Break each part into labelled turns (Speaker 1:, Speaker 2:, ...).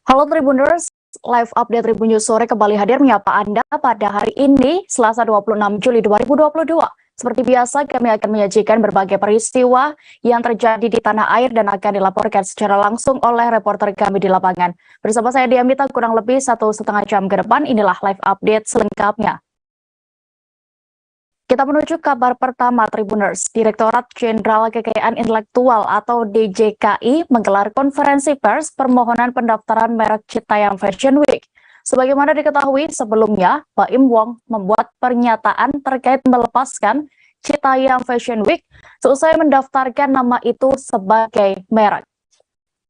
Speaker 1: Halo Tribuners, live update Tribun News sore kembali hadir menyapa Anda pada hari ini, Selasa 26 Juli 2022. Seperti biasa, kami akan menyajikan berbagai peristiwa yang terjadi di tanah air dan akan dilaporkan secara langsung oleh reporter kami di lapangan. Bersama saya Diamita, kurang lebih 1,5 jam ke depan, inilah live update selengkapnya. Kita menuju kabar pertama Tribuners. Direktorat Jenderal Kekayaan Intelektual atau DJKI menggelar konferensi pers permohonan pendaftaran merek Citayam Fashion Week. Sebagaimana diketahui sebelumnya, Baim Wong membuat pernyataan terkait melepaskan Citayam Fashion Week seusai mendaftarkan nama itu sebagai merek.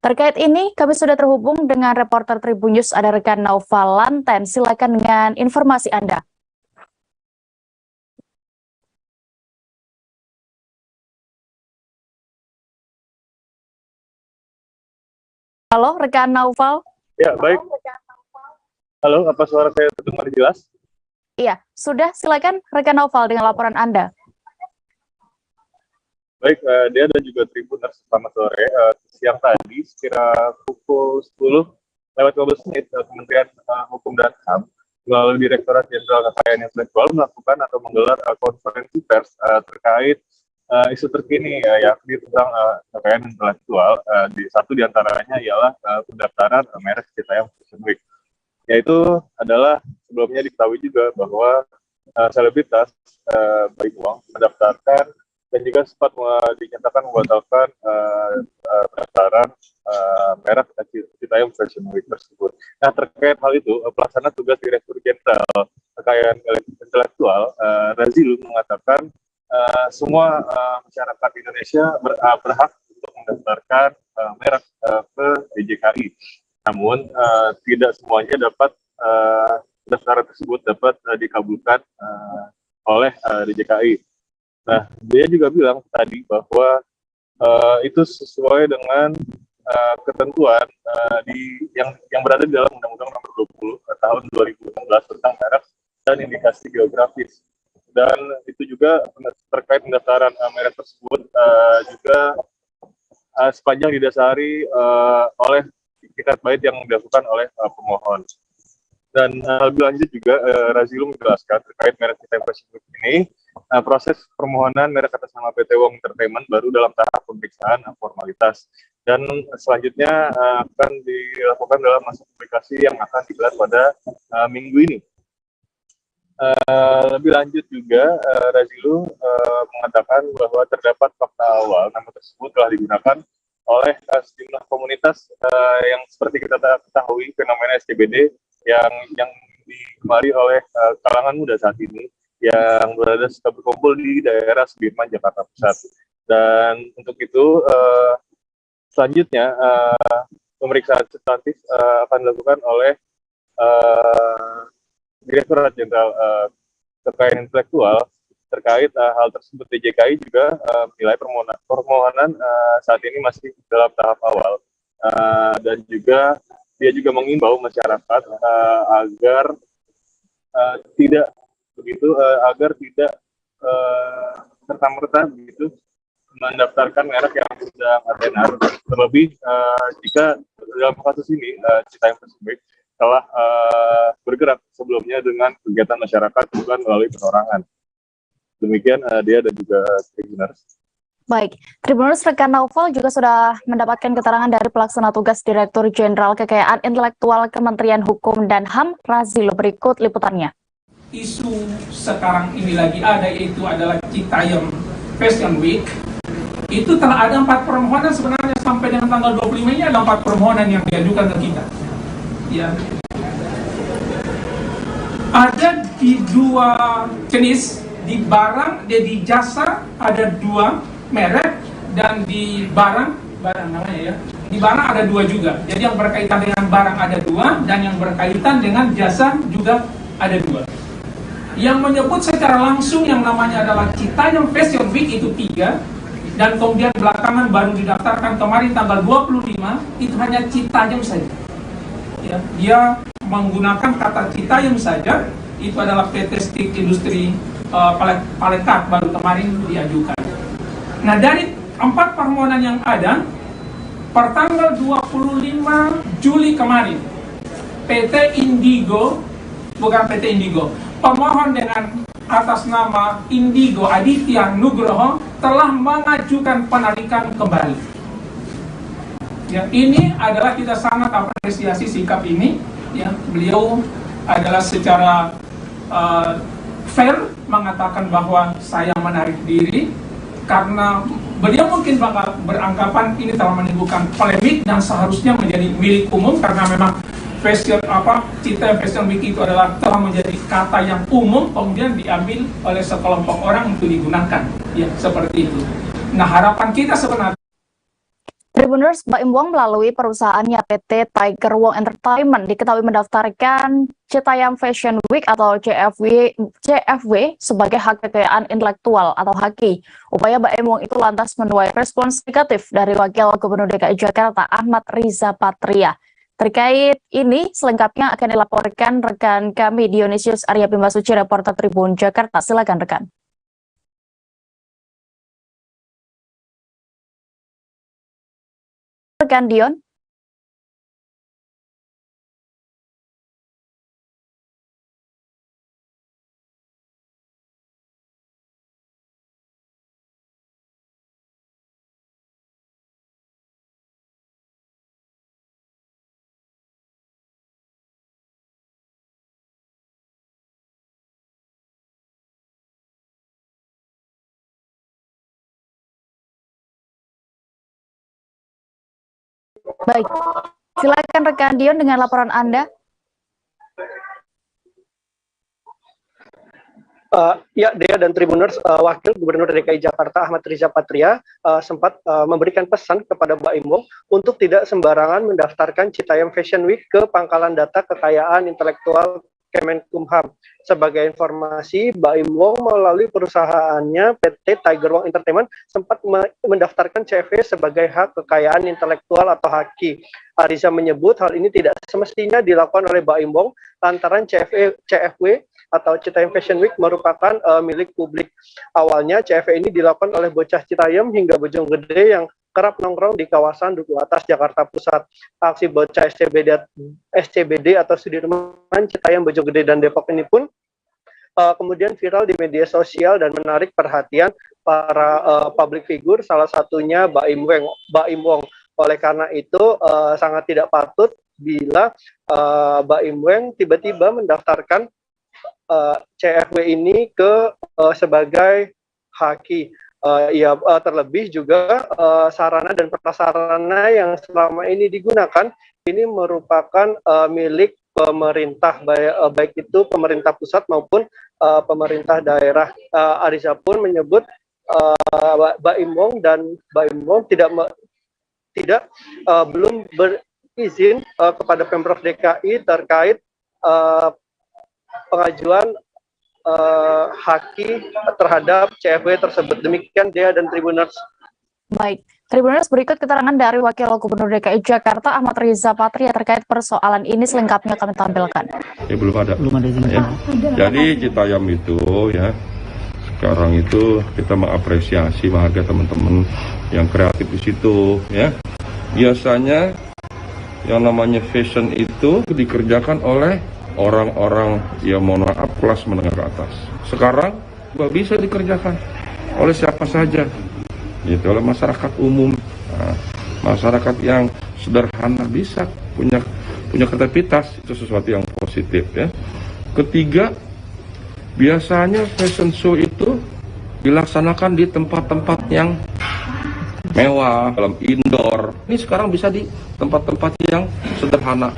Speaker 1: Terkait ini, kami sudah terhubung dengan reporter Tribun News, ada rekan Naufal Lanten. Silakan dengan informasi Anda. Halo, rekan Naufal.
Speaker 2: Ya, baik. Halo, apa suara saya terdengar jelas?
Speaker 1: Iya, sudah. Silakan rekan Naufal dengan laporan Anda.
Speaker 2: Baik, dia dan juga Tribuners, selamat sore. Siang tadi, sekira pukul 10:15 Kementerian Hukum dan HAM melalui Direktorat Jenderal Kekayaan Intelektual melakukan atau menggelar konferensi pers terkait isu terkini yakni tentang kekayaan intelektual. Satu diantaranya ialah pendaftaran merek Citayam Fashion Week, yaitu adalah sebelumnya diketahui juga bahwa selebritas Baim Wong mendaftarkan dan juga sempat dinyatakan membatalkan pendaftaran merek Citayam Fashion Week tersebut. Nah, terkait hal itu, pelaksana tugas Direktur Jenderal Kekayaan Intelektual Razilu mengatakan semua masyarakat Indonesia berhak untuk mendaftarkan merek ke DJKI. Namun tidak semuanya dapat pendaftaran tersebut dapat dikabulkan oleh DJKI. Nah, dia juga bilang tadi bahwa itu sesuai dengan ketentuan yang berada di dalam Undang-Undang Nomor 20 tahun 2016 tentang merek dan indikasi geografis. Dan itu juga terkait pendaftaran merek tersebut juga sepanjang didasari oleh itikat baik yang dilakukan oleh pemohon. Dan lebih lanjut juga Razilu menjelaskan terkait merek Citayam Fashion Week ini, proses permohonan merek atas nama PT Wong Entertainment baru dalam tahap pemeriksaan formalitas, dan selanjutnya akan dilakukan dalam masa publikasi yang akan digelar pada minggu ini. Lebih lanjut juga Razilu mengatakan bahwa terdapat fakta awal nama tersebut telah digunakan oleh sejumlah komunitas yang seperti kita ketahui fenomena SCBD yang digemari oleh kalangan muda saat ini yang berkumpul di daerah Sudirman, Jakarta Pusat. Dan untuk itu selanjutnya pemeriksaan substantif akan dilakukan oleh Direktorat Jenderal Kekayaan Intelektual terkait hal tersebut. DJKI juga menilai permohonan saat ini masih dalam tahap awal, dan juga dia juga mengimbau masyarakat agar tidak serta-merta begitu mendaftarkan merek yang sudah tenar. Terlebih jika dalam kasus ini Citayam Fashion Week telah bergerak sebelumnya dengan kegiatan masyarakat bukan melalui perorangan. Demikian dia dan juga Tribuners.
Speaker 1: Baik, Tribuners, rekan Naufal juga sudah mendapatkan keterangan dari pelaksana tugas Direktur Jenderal Kekayaan Intelektual Kementerian Hukum dan HAM, Razilu. Berikut liputannya.
Speaker 3: Isu sekarang ini lagi ada, yaitu adalah Citayam Fashion Week. Itu telah ada 4 permohonan sebenarnya sampai dengan tanggal 25 ini ada 4 permohonan yang diajukan ke kita. Ya. Ada di 2 jenis, di barang dan di jasa ada 2 merek, dan di barang namanya ya, di barang ada 2 juga. Jadi yang berkaitan dengan barang ada 2 dan yang berkaitan dengan jasa juga ada 2. Yang menyebut secara langsung yang namanya adalah Citayam Fashion Week itu 3, dan kemudian belakangan baru didaftarkan kemarin tanggal 25 itu hanya Citayam saja. Ya, dia menggunakan kata Citayam saja, itu adalah PT Stik Industri Palekat baru kemarin diajukan. Nah, dari 4 permohonan yang ada, Pertanggal 25 Juli kemarin, PT Indigo, bukan PT Indigo, pemohon dengan atas nama Indigo Aditya Nugroho telah mengajukan penarikan kembali. Ya, ini adalah kita sangat apresiasi sikap ini. Ya, beliau adalah secara fair mengatakan bahwa saya menarik diri karena beliau mungkin bakal beranggapan ini telah menimbulkan polemik dan seharusnya menjadi milik umum karena memang Citayam Fashion Week itu adalah telah menjadi kata yang umum kemudian diambil oleh sekelompok orang untuk digunakan, ya seperti itu. Nah, harapan kita sebenarnya
Speaker 1: Tribuners, Baim Wong melalui perusahaannya PT Tiger Wong Entertainment diketahui mendaftarkan Citayam Fashion Week atau CFW sebagai hak kekayaan intelektual atau HAKI. Upaya Baim Wong itu lantas menuai respons negatif dari Wakil Gubernur DKI Jakarta Ahmad Riza Patria. Terkait ini, selengkapnya akan dilaporkan rekan kami Dionysius Arya Bimasuci, reporter Tribun Jakarta. Silakan rekan. Rekan Dion. Baik, silakan rekan Dion dengan laporan Anda.
Speaker 4: Ya, Dea dan Tribuners, Wakil Gubernur DKI Jakarta Ahmad Riza Patria sempat memberikan pesan kepada Baim Wong untuk tidak sembarangan mendaftarkan Citayam Fashion Week ke Pangkalan Data Kekayaan Intelektual Kemenkumham. Sebagai informasi, Baim Wong melalui perusahaannya PT Tiger Wong Entertainment sempat mendaftarkan CFW sebagai hak kekayaan intelektual atau HAKI. Riza menyebut hal ini tidak semestinya dilakukan oleh Baim Wong lantaran CFW atau Citayam Fashion Week merupakan milik publik. Awalnya CFW ini dilakukan oleh bocah Citayam hingga Bojonggede yang kerap nongkrong di kawasan Duku Atas, Jakarta Pusat. Aksi bocah SCBD atau Sudirman, Citayam, Bojonggede, dan Depok ini pun kemudian viral di media sosial dan menarik perhatian para public figure, salah satunya Baim Wong. Oleh karena itu sangat tidak patut bila Baim Wong tiba-tiba mendaftarkan CFW ini ke sebagai HAKI. Terlebih juga sarana dan prasarana yang selama ini digunakan ini merupakan milik pemerintah, baik itu pemerintah pusat maupun pemerintah daerah. Riza pun menyebut Baim Wong dan Baim Wong belum berizin kepada Pemprov DKI terkait pengajuan HAKI terhadap CFW tersebut. Demikian Dea dan Tribuners.
Speaker 1: Baik, Tribuners, berikut keterangan dari Wakil Gubernur DKI Jakarta Ahmad Riza Patria terkait persoalan ini, selengkapnya kami tampilkan.
Speaker 5: Ya, belum ada ya. Jadi Citayam itu ya, sekarang itu kita mengapresiasi menghargai teman-teman yang kreatif di situ ya. Biasanya yang namanya fashion itu dikerjakan oleh orang-orang yang mohon maaf kelas menengah ke atas. Sekarang juga bisa dikerjakan oleh siapa saja, itu oleh masyarakat umum. Nah, masyarakat yang sederhana bisa punya kreativitas, itu sesuatu yang positif ya. Ketiga, biasanya fashion show itu dilaksanakan di tempat-tempat yang mewah, dalam indoor. Ini sekarang bisa di tempat-tempat yang sederhana.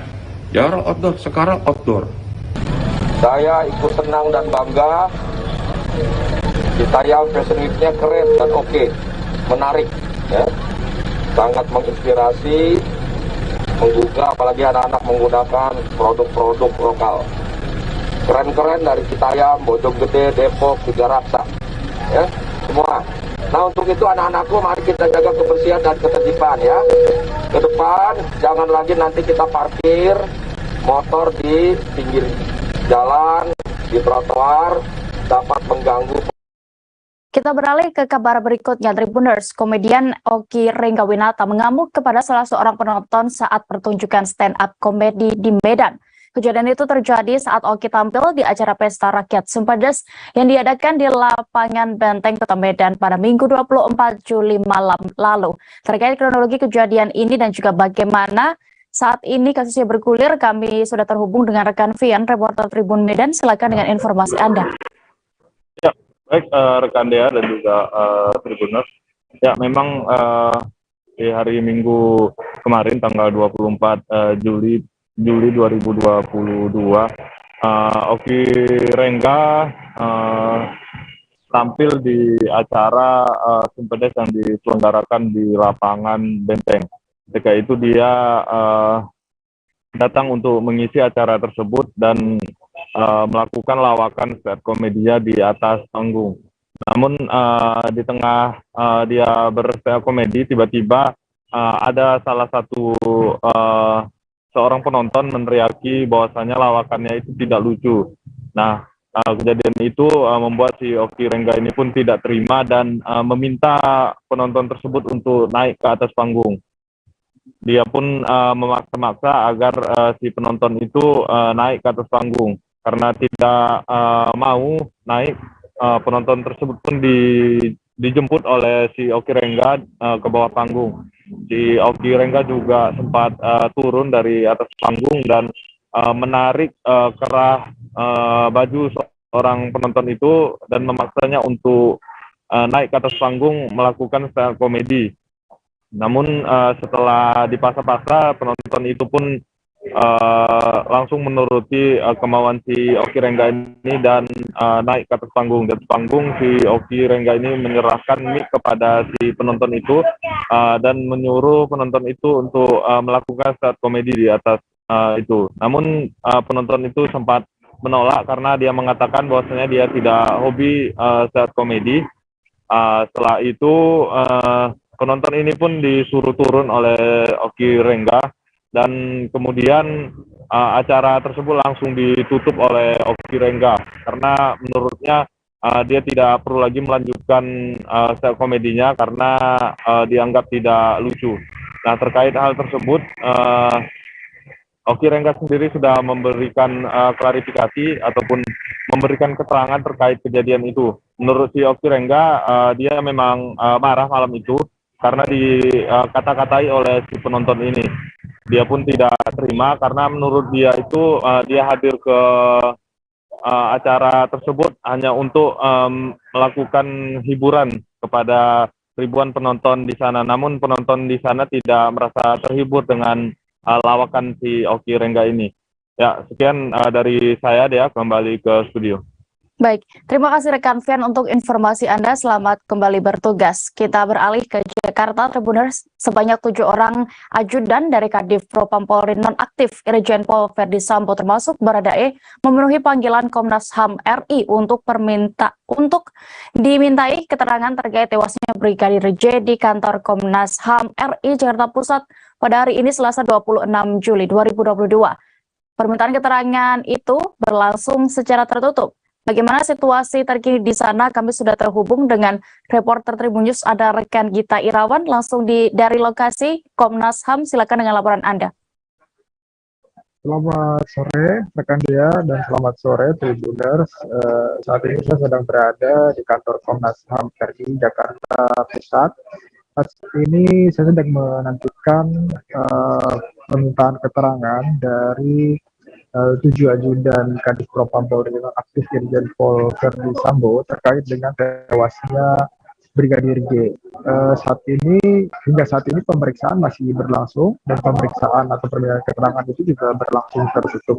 Speaker 5: Jarang outdoor, sekarang outdoor.
Speaker 6: Saya ikut senang dan bangga. Citayam Fashion Week-nya keren dan oke, menarik, ya. Sangat menginspirasi, menggugah, apalagi anak-anak menggunakan produk-produk lokal. Keren-keren dari Citayam, Bojonggede, Depok, Tiga Raksa, ya, semua. Nah, untuk itu anak-anakku mari kita jaga kebersihan dan ketertiban ya. Ke depan jangan lagi nanti kita parkir motor di pinggir jalan, di trotoar, dapat mengganggu.
Speaker 1: Kita beralih ke kabar berikutnya, Tribuners. Komedian Oki Renggawinata mengamuk kepada salah seorang penonton saat pertunjukan stand-up komedi di Medan. Kejadian itu terjadi saat Oki tampil di acara Pesta Rakyat Sumpedes yang diadakan di lapangan Benteng Kota Medan pada Minggu 24 Juli malam lalu. Terkait kronologi kejadian ini dan juga bagaimana saat ini kasusnya bergulir, kami sudah terhubung dengan rekan Vian, reporter Tribun Medan. Silakan dengan informasi Anda.
Speaker 2: Ya, baik rekan Dea dan juga Tribuners. Ya, memang di hari Minggu kemarin tanggal 24 Juli 2022, Oki Rengga tampil di acara Sumpedes yang diselenggarakan di lapangan Benteng. Ketika itu dia datang untuk mengisi acara tersebut dan melakukan lawakan stand komedia di atas panggung. Namun di tengah dia berstand komedi, tiba-tiba ada salah satu seorang penonton meneriaki bahwasanya lawakannya itu tidak lucu. Nah, kejadian itu membuat si Oki Rengga ini pun tidak terima dan meminta penonton tersebut untuk naik ke atas panggung. Dia pun memaksa-maksa agar si penonton itu naik ke atas panggung. Karena tidak mau naik, penonton tersebut pun dijemput oleh si Oki Rengga ke bawah panggung. Si Oki Rengga juga sempat turun dari atas panggung dan menarik kerah baju seorang penonton itu dan memaksanya untuk naik ke atas panggung melakukan stand komedi. Namun setelah dipaksa-paksa, penonton itu pun langsung menuruti kemauan si Oki Rengga ini dan naik ke atas panggung. Dan panggung si Oki Rengga ini menyerahkan mic kepada si penonton itu dan menyuruh penonton itu untuk melakukan stand komedi di atas itu. Namun penonton itu sempat menolak karena dia mengatakan bahwasanya dia tidak hobi stand komedi. Setelah itu penonton ini pun disuruh turun oleh Oki Rengga dan kemudian acara tersebut langsung ditutup oleh Oki Rengga karena menurutnya dia tidak perlu lagi melanjutkan stand komedinya karena dianggap tidak lucu. Nah, terkait hal tersebut Oki Rengga sendiri sudah memberikan klarifikasi ataupun memberikan keterangan terkait kejadian itu. Menurut si Oki Rengga, dia memang marah malam itu karena dikata-katai oleh si penonton ini. Dia pun tidak terima karena menurut dia itu dia hadir ke acara tersebut hanya untuk melakukan hiburan kepada ribuan penonton di sana. Namun penonton di sana tidak merasa terhibur dengan lawakan si Oki Rengga ini. Ya, sekian dari saya, Dea, kembali ke studio.
Speaker 1: Baik, terima kasih rekan Vian untuk informasi Anda. Selamat kembali bertugas. Kita beralih ke Jakarta, Tribuners. Sebanyak 7 orang ajudan dari Kadif Propam Polri nonaktif Irjen Pol Verdi Sambo termasuk Baradae memenuhi panggilan Komnas HAM RI untuk dimintai keterangan terkait tewasnya Brigadir J di kantor Komnas HAM RI Jakarta Pusat pada hari ini Selasa 26 Juli 2022. Permintaan keterangan itu berlangsung secara tertutup. Bagaimana situasi terkini di sana? Kami sudah terhubung dengan reporter Tribun News, ada rekan Gita Irawan langsung dari lokasi Komnas HAM. Silakan dengan laporan Anda.
Speaker 7: Selamat sore rekan Dea dan selamat sore Tribuners. Saat ini saya sedang berada di kantor Komnas HAM RI Jakarta Pusat. Saat ini saya sedang menantikan permintaan keterangan dari 7 ajudan Kadif Propam Polri aktif Irjen Pol Verdi Sambo terkait dengan tewasnya Brigadir J. Hingga saat ini pemeriksaan masih berlangsung dan pemeriksaan atau permintaan keterangan itu juga berlangsung tertutup.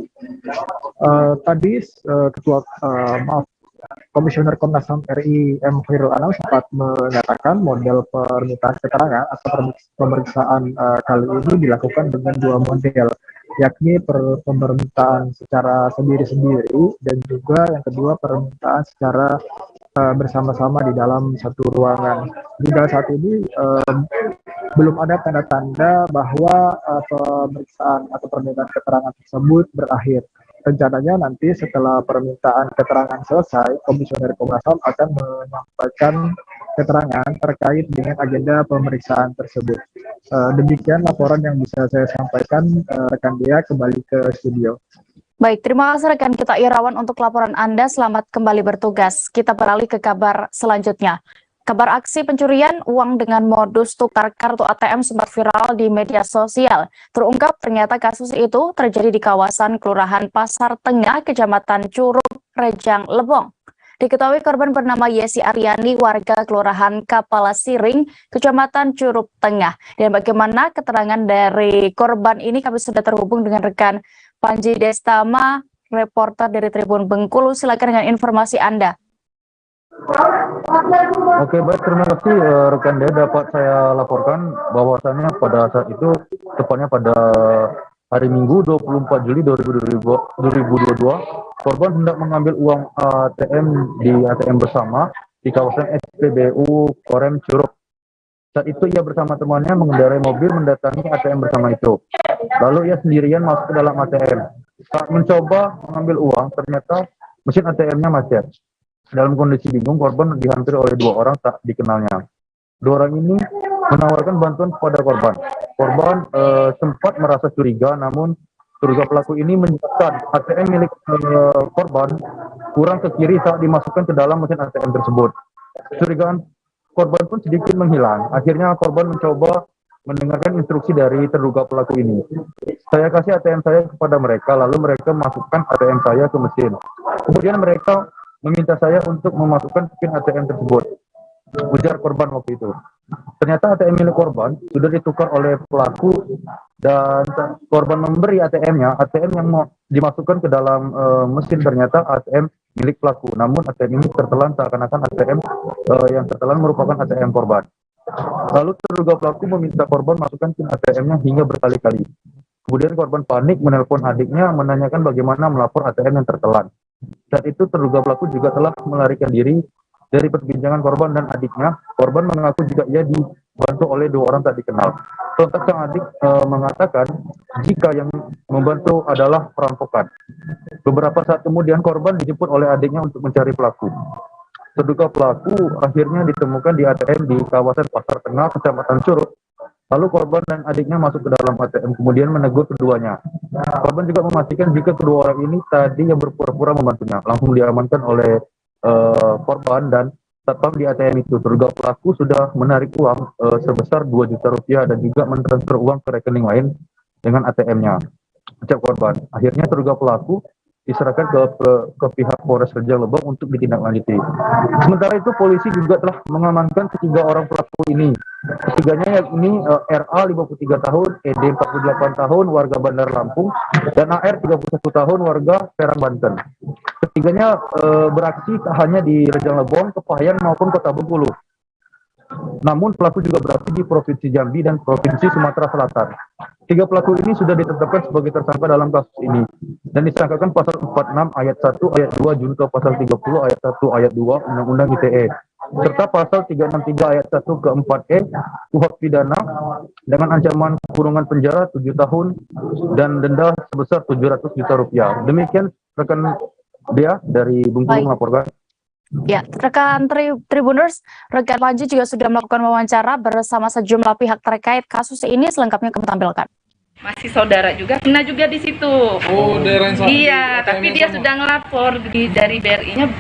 Speaker 7: Komisioner Komnas HAM RI M. Khairul Anam sempat menyatakan model permintaan keterangan atau pemeriksaan kali ini dilakukan dengan 2 model, yakni permintaan secara sendiri-sendiri dan juga yang kedua permintaan secara bersama-sama di dalam satu ruangan. Hingga saat ini belum ada tanda-tanda bahwa pemeriksaan atau permintaan keterangan tersebut berakhir. Rencananya nanti setelah permintaan keterangan selesai, Komisioner Komnas HAM akan menyampaikan keterangan terkait dengan agenda pemeriksaan tersebut. Demikian laporan yang bisa saya sampaikan, rekan Dea, kembali ke studio.
Speaker 1: Baik, terima kasih rekan kita Irawan untuk laporan Anda. Selamat kembali bertugas. Kita beralih ke kabar selanjutnya. Kabar aksi pencurian uang dengan modus tukar kartu ATM sempat viral di media sosial. Terungkap ternyata kasus itu terjadi di kawasan Kelurahan Pasar Tengah, Kecamatan Curug, Rejang Lebong. Diketahui korban bernama Yesi Aryani, warga Kelurahan Kapala Siring, Kecamatan Curug Tengah. Dan bagaimana keterangan dari korban ini, kami sudah terhubung dengan rekan Panji Destama, reporter dari Tribun Bengkulu. Silakan dengan informasi Anda.
Speaker 8: Oke, baik, terima kasih rekan Dea. Dapat saya laporkan bahwasannya pada saat itu, tepatnya pada hari Minggu 24 Juli 2022, korban hendak mengambil uang ATM di ATM bersama di kawasan SPBU Korem Curug. Saat itu ia bersama temannya mengendarai mobil mendatangi ATM bersama itu. Lalu ia sendirian masuk ke dalam ATM. Saat mencoba mengambil uang, ternyata mesin ATM-nya macet. Dalam kondisi bingung, korban dihampiri oleh dua orang tak dikenalnya. Dua orang ini menawarkan bantuan kepada korban. Korban sempat merasa curiga, namun terduga pelaku ini menyebutkan ATM milik korban kurang ke kiri saat dimasukkan ke dalam mesin ATM tersebut. Kecurigaan korban pun sedikit menghilang. Akhirnya korban mencoba mendengarkan instruksi dari terduga pelaku ini. Saya kasih ATM saya kepada mereka, lalu mereka masukkan ATM saya ke mesin. Kemudian mereka meminta saya untuk memasukkan PIN ATM tersebut, ujar korban waktu itu. Ternyata ATM milik korban sudah ditukar oleh pelaku dan korban memberi ATM-nya, ATM yang mau dimasukkan ke dalam mesin ternyata ATM milik pelaku. Namun ATM ini tertelan seakan-akan ATM yang tertelan merupakan ATM korban. Lalu terduga pelaku meminta korban masukkan PIN ATM-nya hingga berkali-kali. Kemudian korban panik menelpon adiknya menanyakan bagaimana melapor ATM yang tertelan. Saat itu terduga pelaku juga telah melarikan diri dari perbincangan korban dan adiknya. Korban mengaku juga ia dibantu oleh dua orang tak dikenal. Sontak sang adik mengatakan jika yang membantu adalah perampokan. Beberapa saat kemudian korban dijemput oleh adiknya untuk mencari pelaku. Terduga pelaku akhirnya ditemukan di ATM di kawasan Pasar Tengah, Kecamatan Curug. Lalu korban dan adiknya masuk ke dalam ATM, kemudian menegur keduanya. Korban juga memastikan jika kedua orang ini tadi yang berpura-pura membantunya. Langsung diamankan oleh korban dan satpam di ATM itu. Terduga pelaku sudah menarik uang sebesar 2 juta rupiah dan juga mentransfer uang ke rekening lain dengan ATM-nya. Ucap korban. Akhirnya terduga pelaku diserahkan ke pihak Polres Rejang Lebong untuk ditindaklanjuti. Sementara itu polisi juga telah mengamankan ketiga orang pelaku ini. Ketiganya yakni RA 53 tahun, ED 48 tahun warga Bandar Lampung, dan AR 31 tahun warga Serang Banten. Ketiganya beraksi tak hanya di Rejang Lebong, Kepahyang maupun Kota Bengkulu. Namun pelaku juga beraksi di Provinsi Jambi dan Provinsi Sumatera Selatan. Tiga pelaku ini sudah ditetapkan sebagai tersangka dalam kasus ini dan disangkakan pasal 46 ayat 1 ayat 2 junto pasal 30 ayat 1 ayat 2 Undang-Undang ITE serta pasal 363 ayat 1 ke 4E KUHP pidana dengan ancaman kurungan penjara 7 tahun dan denda sebesar 700 juta rupiah. Demikian rekan Dea dari Bengkulu melaporkan.
Speaker 1: Ya, rekan Tribuners, rekan Panji juga sudah melakukan wawancara bersama sejumlah pihak terkait kasus ini. Selengkapnya kami tampilkan.
Speaker 9: Masih saudara juga kena juga di situ.
Speaker 3: Oh, daerah yang sama.
Speaker 9: Iya, tapi dia sudah ngelapor dari BRI-nya.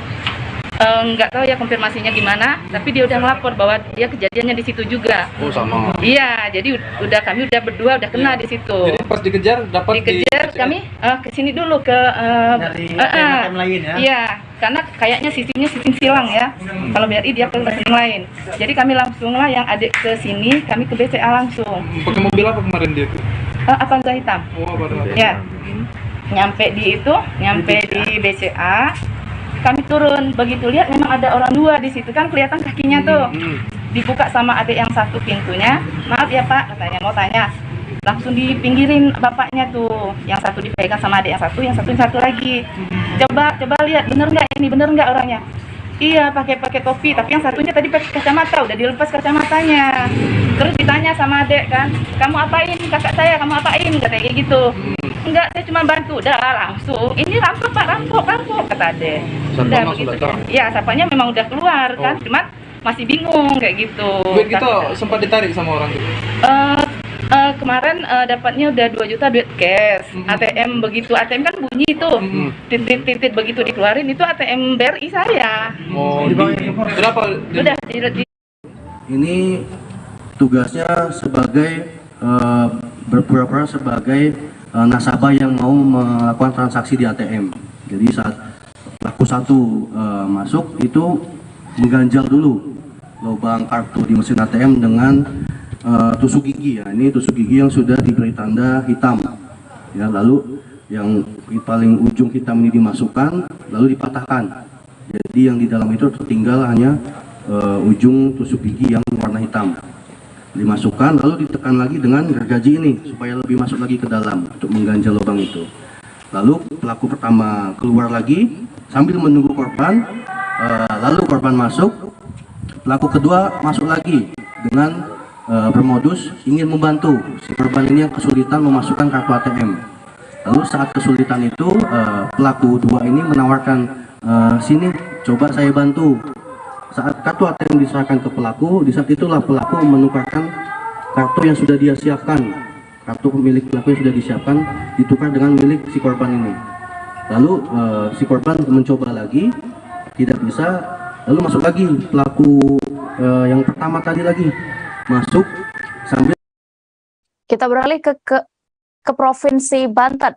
Speaker 9: Nggak tahu ya konfirmasinya gimana, tapi dia udah ngelapor bahwa dia kejadiannya di situ juga.
Speaker 3: Oh, sama.
Speaker 9: Iya, jadi kami udah berdua udah kena di situ.
Speaker 3: Jadi pas dikejar dapat
Speaker 9: kami ke sini dulu ke
Speaker 10: ATM lain ya.
Speaker 9: Iya, karena kayaknya sistemnya sistem silang ya. Kalau BRI dia ke sistem lain. Jadi kami langsung lah yang adik ke sini, kami ke BCA langsung.
Speaker 3: Pakai mobil apa kemarin dia tuh?
Speaker 9: Avanza hitam.
Speaker 3: Oh, Avanza.
Speaker 9: Ya. Nyampe di BCA. Kami turun, begitu lihat memang ada orang dua di situ kan kelihatan kakinya tuh. Dibuka sama adik yang satu pintunya. Maaf ya Pak, katanya mau tanya. Langsung dipinggirin bapaknya tuh. Yang satu dipegang sama adik yang satu lagi. Coba lihat bener nggak orangnya? Iya, pakai topi, tapi yang satunya tadi pakai kacamata, udah dilepas kacamatanya. Terus ditanya sama adik kan, kamu apain kakak saya, kamu apain, katanya gitu. Enggak, saya cuma bantu, udah langsung. Ini rampok Pak, rampok kata Ade. Udah begitu. Ya, satpamnya memang udah keluar kan, cuman masih bingung kayak gitu.
Speaker 11: Duit kita sempat ditarik sama orang itu?
Speaker 9: Kemarin dapatnya udah 2 juta duit cash. ATM begitu, ATM kan bunyi tuh. Titit begitu dikeluarin itu ATM BRI saya.
Speaker 11: Oh, berapa?
Speaker 9: Udah
Speaker 12: Ini tugasnya sebagai berpura-pura sebagai nasabah yang mau melakukan transaksi di ATM. Jadi saat pelaku satu masuk itu mengganjal dulu lubang kartu di mesin ATM dengan tusuk gigi ya. Ini tusuk gigi yang sudah diberi tanda hitam. Ya, lalu yang paling ujung hitam ini dimasukkan lalu dipatahkan. Jadi yang di dalam itu tertinggal hanya ujung tusuk gigi yang warna hitam. Dimasukkan lalu ditekan lagi dengan gergaji ini supaya lebih masuk lagi ke dalam untuk mengganjal lubang itu. Lalu pelaku pertama keluar lagi sambil menunggu korban, lalu korban masuk, pelaku kedua masuk lagi dengan bermodus ingin membantu si korban ini yang kesulitan memasukkan kartu ATM. Lalu saat kesulitan itu pelaku dua ini menawarkan, sini coba saya bantu. Saat kartu ATM diserahkan ke pelaku, di saat itulah pelaku menukarkan kartu yang sudah dia siapkan. Kartu milik pelaku yang sudah disiapkan ditukar dengan milik si korban ini. Lalu si korban mencoba lagi, tidak bisa, lalu masuk lagi pelaku yang pertama tadi lagi masuk sambil.
Speaker 1: Kita beralih ke Provinsi Banten.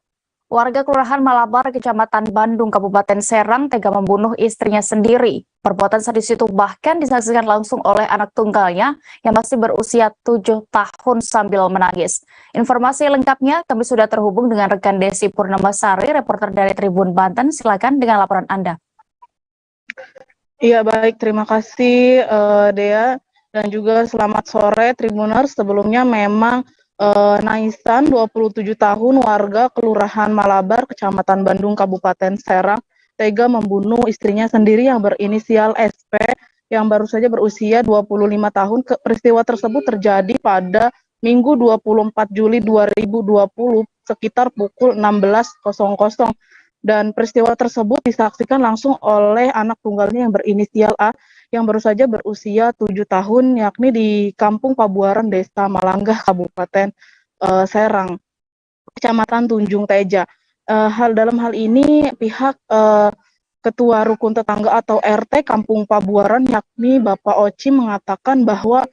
Speaker 1: Warga Kelurahan Malabar, Kecamatan Bandung, Kabupaten Serang tega membunuh istrinya sendiri. Perbuatan sadis itu bahkan disaksikan langsung oleh anak tunggalnya yang masih berusia 7 tahun sambil menangis. Informasi lengkapnya kami sudah terhubung dengan rekan Desi Purnamasari, reporter dari Tribun Banten. Silakan dengan laporan Anda.
Speaker 13: Iya baik, terima kasih Dea dan juga selamat sore Tribuners. Sebelumnya memang Naisan 27 tahun warga Kelurahan Malabar, Kecamatan Bandung, Kabupaten Serang tega membunuh istrinya sendiri yang berinisial SP yang baru saja berusia 25 tahun. Peristiwa tersebut terjadi pada Minggu 24 Juli 2020 sekitar pukul 16.00 dan peristiwa tersebut disaksikan langsung oleh anak tunggalnya yang berinisial A yang baru saja berusia 7 tahun, yakni di Kampung Pabuaran, Desa Malanggah, Kabupaten Serang, Kecamatan Tunjung Teja. Dalam hal ini pihak Ketua Rukun Tetangga atau RT Kampung Pabuaran, yakni Bapak Oci, mengatakan bahwa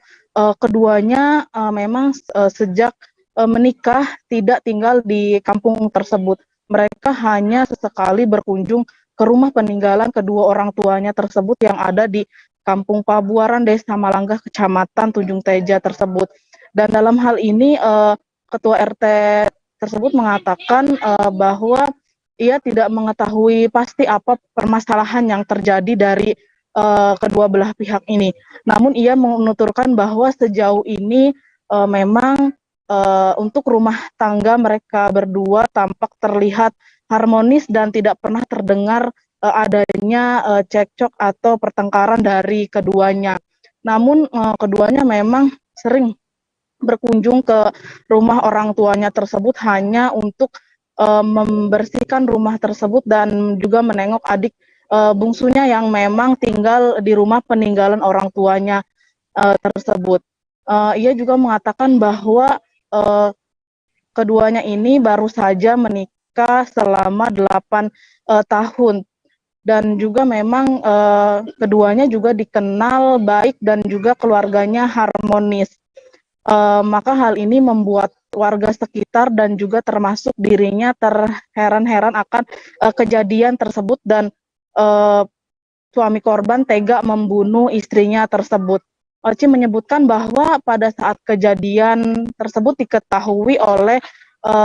Speaker 13: keduanya memang sejak menikah tidak tinggal di kampung tersebut. Mereka hanya sesekali berkunjung ke rumah peninggalan kedua orang tuanya tersebut yang ada di Kampung Pabuaran, Desa Malanggah, Kecamatan Tunjung Teja tersebut. Dan dalam hal ini Ketua RT tersebut mengatakan bahwa ia tidak mengetahui pasti apa permasalahan yang terjadi dari kedua belah pihak ini. Namun ia menuturkan bahwa sejauh ini memang untuk rumah tangga mereka berdua tampak terlihat harmonis dan tidak pernah terdengar adanya cekcok atau pertengkaran dari keduanya. Namun keduanya memang sering berkunjung ke rumah orang tuanya tersebut hanya untuk membersihkan rumah tersebut dan juga menengok adik bungsunya yang memang tinggal di rumah peninggalan orang tuanya tersebut. Ia juga mengatakan bahwa keduanya ini baru saja menikah selama 8 tahun. Dan juga memang keduanya juga dikenal baik dan juga keluarganya harmonis. Maka hal ini membuat warga sekitar dan juga termasuk dirinya terheran-heran akan kejadian tersebut dan suami korban tega membunuh istrinya tersebut. Oci menyebutkan bahwa pada saat kejadian tersebut diketahui oleh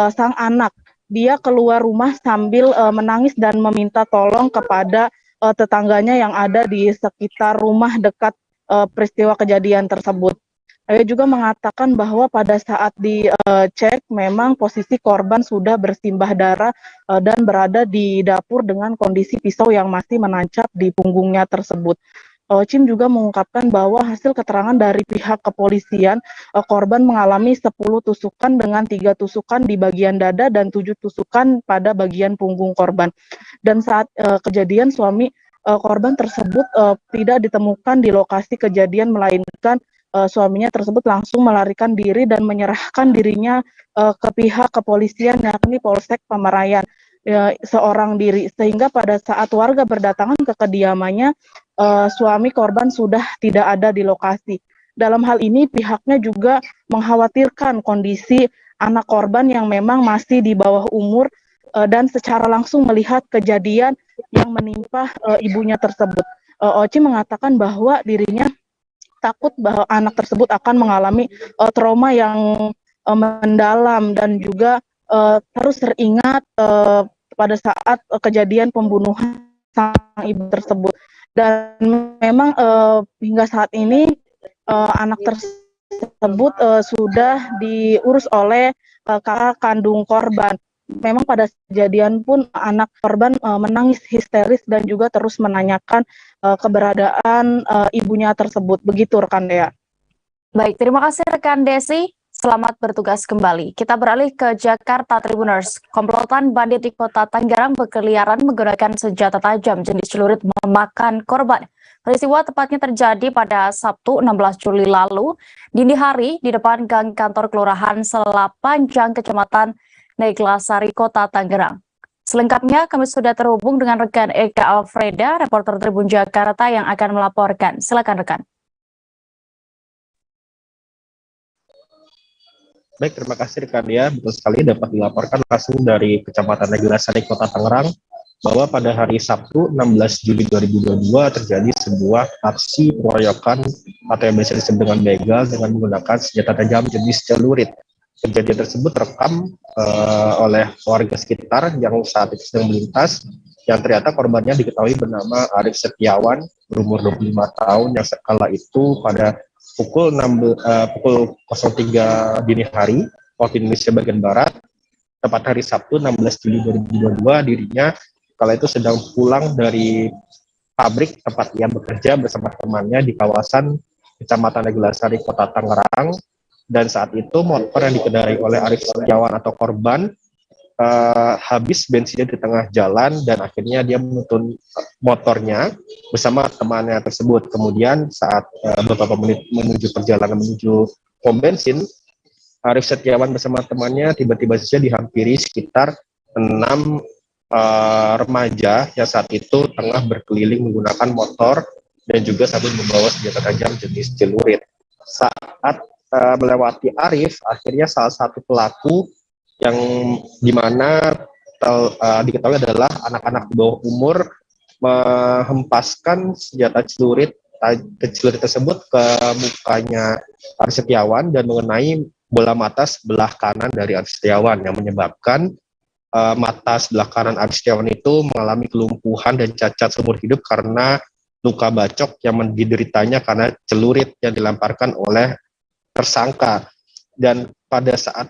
Speaker 13: sang anak. Dia keluar rumah sambil menangis dan meminta tolong kepada tetangganya yang ada di sekitar rumah dekat peristiwa kejadian tersebut. Ia juga mengatakan bahwa pada saat dicek memang posisi korban sudah bersimbah darah dan berada di dapur dengan kondisi pisau yang masih menancap di punggungnya tersebut. Cim juga mengungkapkan bahwa hasil keterangan dari pihak kepolisian, korban mengalami 10 tusukan dengan 3 tusukan di bagian dada dan 7 tusukan pada bagian punggung korban. Dan saat kejadian suami korban tersebut tidak ditemukan di lokasi kejadian, melainkan suaminya tersebut langsung melarikan diri dan menyerahkan dirinya ke pihak kepolisian, yakni Polsek Pamarayan, seorang diri, sehingga pada saat warga berdatangan ke kediamannya, suami korban sudah tidak ada di lokasi. Dalam hal ini pihaknya juga mengkhawatirkan kondisi anak korban yang memang masih di bawah umur dan secara langsung melihat kejadian yang menimpa ibunya tersebut. Oci mengatakan bahwa dirinya takut bahwa anak tersebut akan mengalami trauma yang mendalam dan juga terus teringat pada saat kejadian pembunuhan sang ibu tersebut. Dan memang hingga saat ini anak tersebut sudah diurus oleh kakak kandung korban. Memang pada kejadian pun anak korban menangis histeris dan juga terus menanyakan keberadaan ibunya tersebut. Begitu rekan Dea.
Speaker 1: Baik, terima kasih rekan Desi. Selamat bertugas kembali. Kita beralih ke Jakarta Tribuners. Komplotan bandit di kota Tangerang berkeliaran menggunakan senjata tajam jenis celurit memakan korban. Peristiwa tepatnya terjadi pada Sabtu 16 Juli lalu, dini hari di depan gang kantor Kelurahan Selapanjang, Kecamatan Neglasari, Kota Tangerang. Selengkapnya kami sudah terhubung dengan rekan Eka Alfreda, reporter Tribun Jakarta yang akan melaporkan. Silakan rekan.
Speaker 14: Baik, terima kasih rekan Dia. Betul sekali dapat dilaporkan langsung dari Kecamatan Neglasari, Kota Tangerang, bahwa pada hari Sabtu 16 Juli 2022 terjadi sebuah aksi pengeroyokan atau yang biasa disebut dengan begal dengan menggunakan senjata tajam jenis celurit. Kejadian tersebut terekam oleh warga sekitar yang saat itu sedang melintas, yang ternyata korbannya diketahui bernama Arif Setiawan, berumur 25 tahun, yang sekala itu pada pukul 03 dini hari waktu Indonesia bagian Barat, tepat hari Sabtu 16 Juli 2022, dirinya kala itu sedang pulang dari pabrik tempat ia bekerja bersama temannya di kawasan Kecamatan Neglasari, Kota Tangerang. Dan saat itu motor yang dikendarai oleh Arif Setiawan atau korban habis bensinnya di tengah jalan, dan akhirnya dia menuntun motornya bersama temannya tersebut. Kemudian saat beberapa menit menuju perjalanan menuju pom bensin, Arif Setiawan bersama temannya tiba-tiba saja dihampiri sekitar 6 remaja yang saat itu tengah berkeliling menggunakan motor dan juga sambil membawa senjata tajam jenis celurit. Saat melewati Arif, akhirnya salah satu pelaku yang dimana diketahui adalah anak-anak di bawah umur menghempaskan senjata celurit tersebut ke mukanya Arif Setiawan dan mengenai bola mata sebelah kanan dari Arif Setiawan, yang menyebabkan mata sebelah kanan Arif Setiawan itu mengalami kelumpuhan dan cacat seumur hidup karena luka bacok yang dideritanya karena celurit yang dilemparkan oleh tersangka. Dan pada saat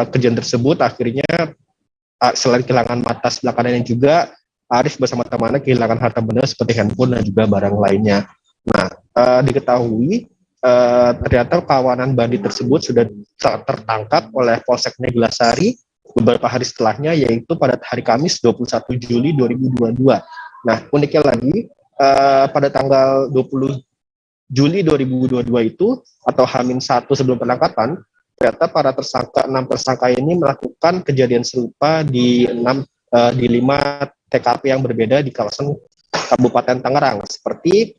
Speaker 14: kejadian tersebut akhirnya selain kehilangan mata sebelah kanannya juga, Arif bersama temannya kehilangan harta benda seperti handphone dan juga barang lainnya. Nah, diketahui ternyata kawanan bandit tersebut sudah tertangkap oleh Polsek Neglasari beberapa hari setelahnya, yaitu pada hari Kamis 21 Juli 2022. Nah, uniknya lagi pada tanggal 20 Juli 2022 itu, atau H-1 sebelum penangkapan, ternyata para tersangka, 6 tersangka ini melakukan kejadian serupa di 5 TKP yang berbeda di kawasan Kabupaten Tangerang, seperti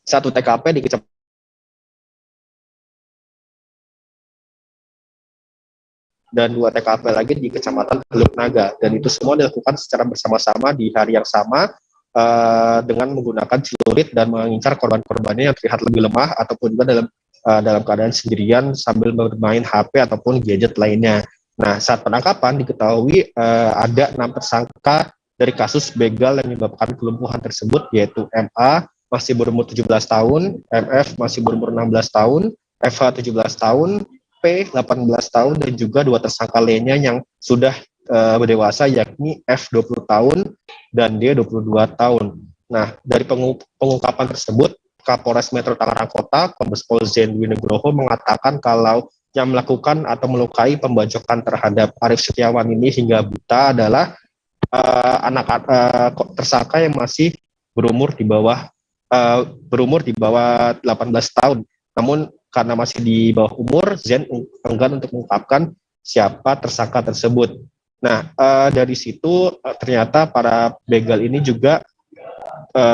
Speaker 14: 1 TKP di Kecamatan dan 2 TKP lagi di Kecamatan Teluk Naga, dan itu semua dilakukan secara bersama-sama di hari yang sama dengan menggunakan celurit dan mengincar korban-korbannya yang terlihat lebih lemah ataupun juga dalam keadaan sendirian sambil bermain HP ataupun gadget lainnya. Nah, saat penangkapan diketahui ada 6 tersangka dari kasus begal yang menyebabkan kelumpuhan tersebut, yaitu MA masih berumur 17 tahun, MF masih berumur 16 tahun, FH 17 tahun, P 18 tahun, dan juga 2 tersangka lainnya yang sudah berdewasa, yakni F 20 tahun dan D 22 tahun. Nah, dari pengungkapan tersebut, Kapolres Metro Tangerang Kota, Kombes Pol Zain Dwi Nugroho mengatakan kalau yang melakukan atau melukai pembacokan terhadap Arief Setiawan ini hingga buta adalah tersangka yang masih berumur di bawah 18 tahun. Namun karena masih di bawah umur, Zain enggan untuk mengungkapkan siapa tersangka tersebut. Nah, dari situ ternyata para begal ini juga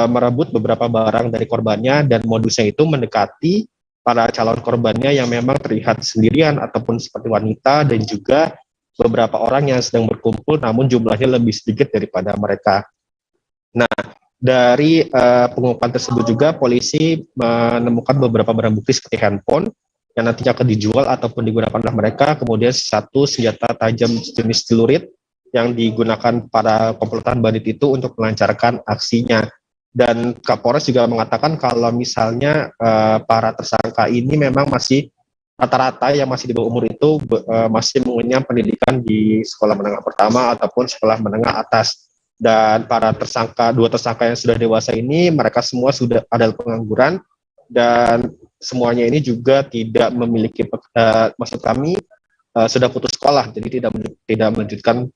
Speaker 14: merebut beberapa barang dari korbannya, dan modusnya itu mendekati para calon korbannya yang memang terlihat sendirian ataupun seperti wanita, dan juga beberapa orang yang sedang berkumpul namun jumlahnya lebih sedikit daripada mereka. Nah, dari pengungkapan tersebut juga polisi menemukan beberapa barang bukti seperti handphone yang nantinya akan dijual ataupun digunakan oleh mereka, kemudian satu senjata tajam jenis celurit yang digunakan para komplotan bandit itu untuk melancarkan aksinya. Dan Kapolres juga mengatakan kalau misalnya para tersangka ini memang masih rata-rata yang masih di bawah umur itu masih mengenyam pendidikan di sekolah menengah pertama ataupun sekolah menengah atas. Dan para dua tersangka yang sudah dewasa ini, mereka semua sudah ada pengangguran, dan semuanya ini juga tidak memiliki, maksud kami sudah putus sekolah, jadi tidak melanjutkan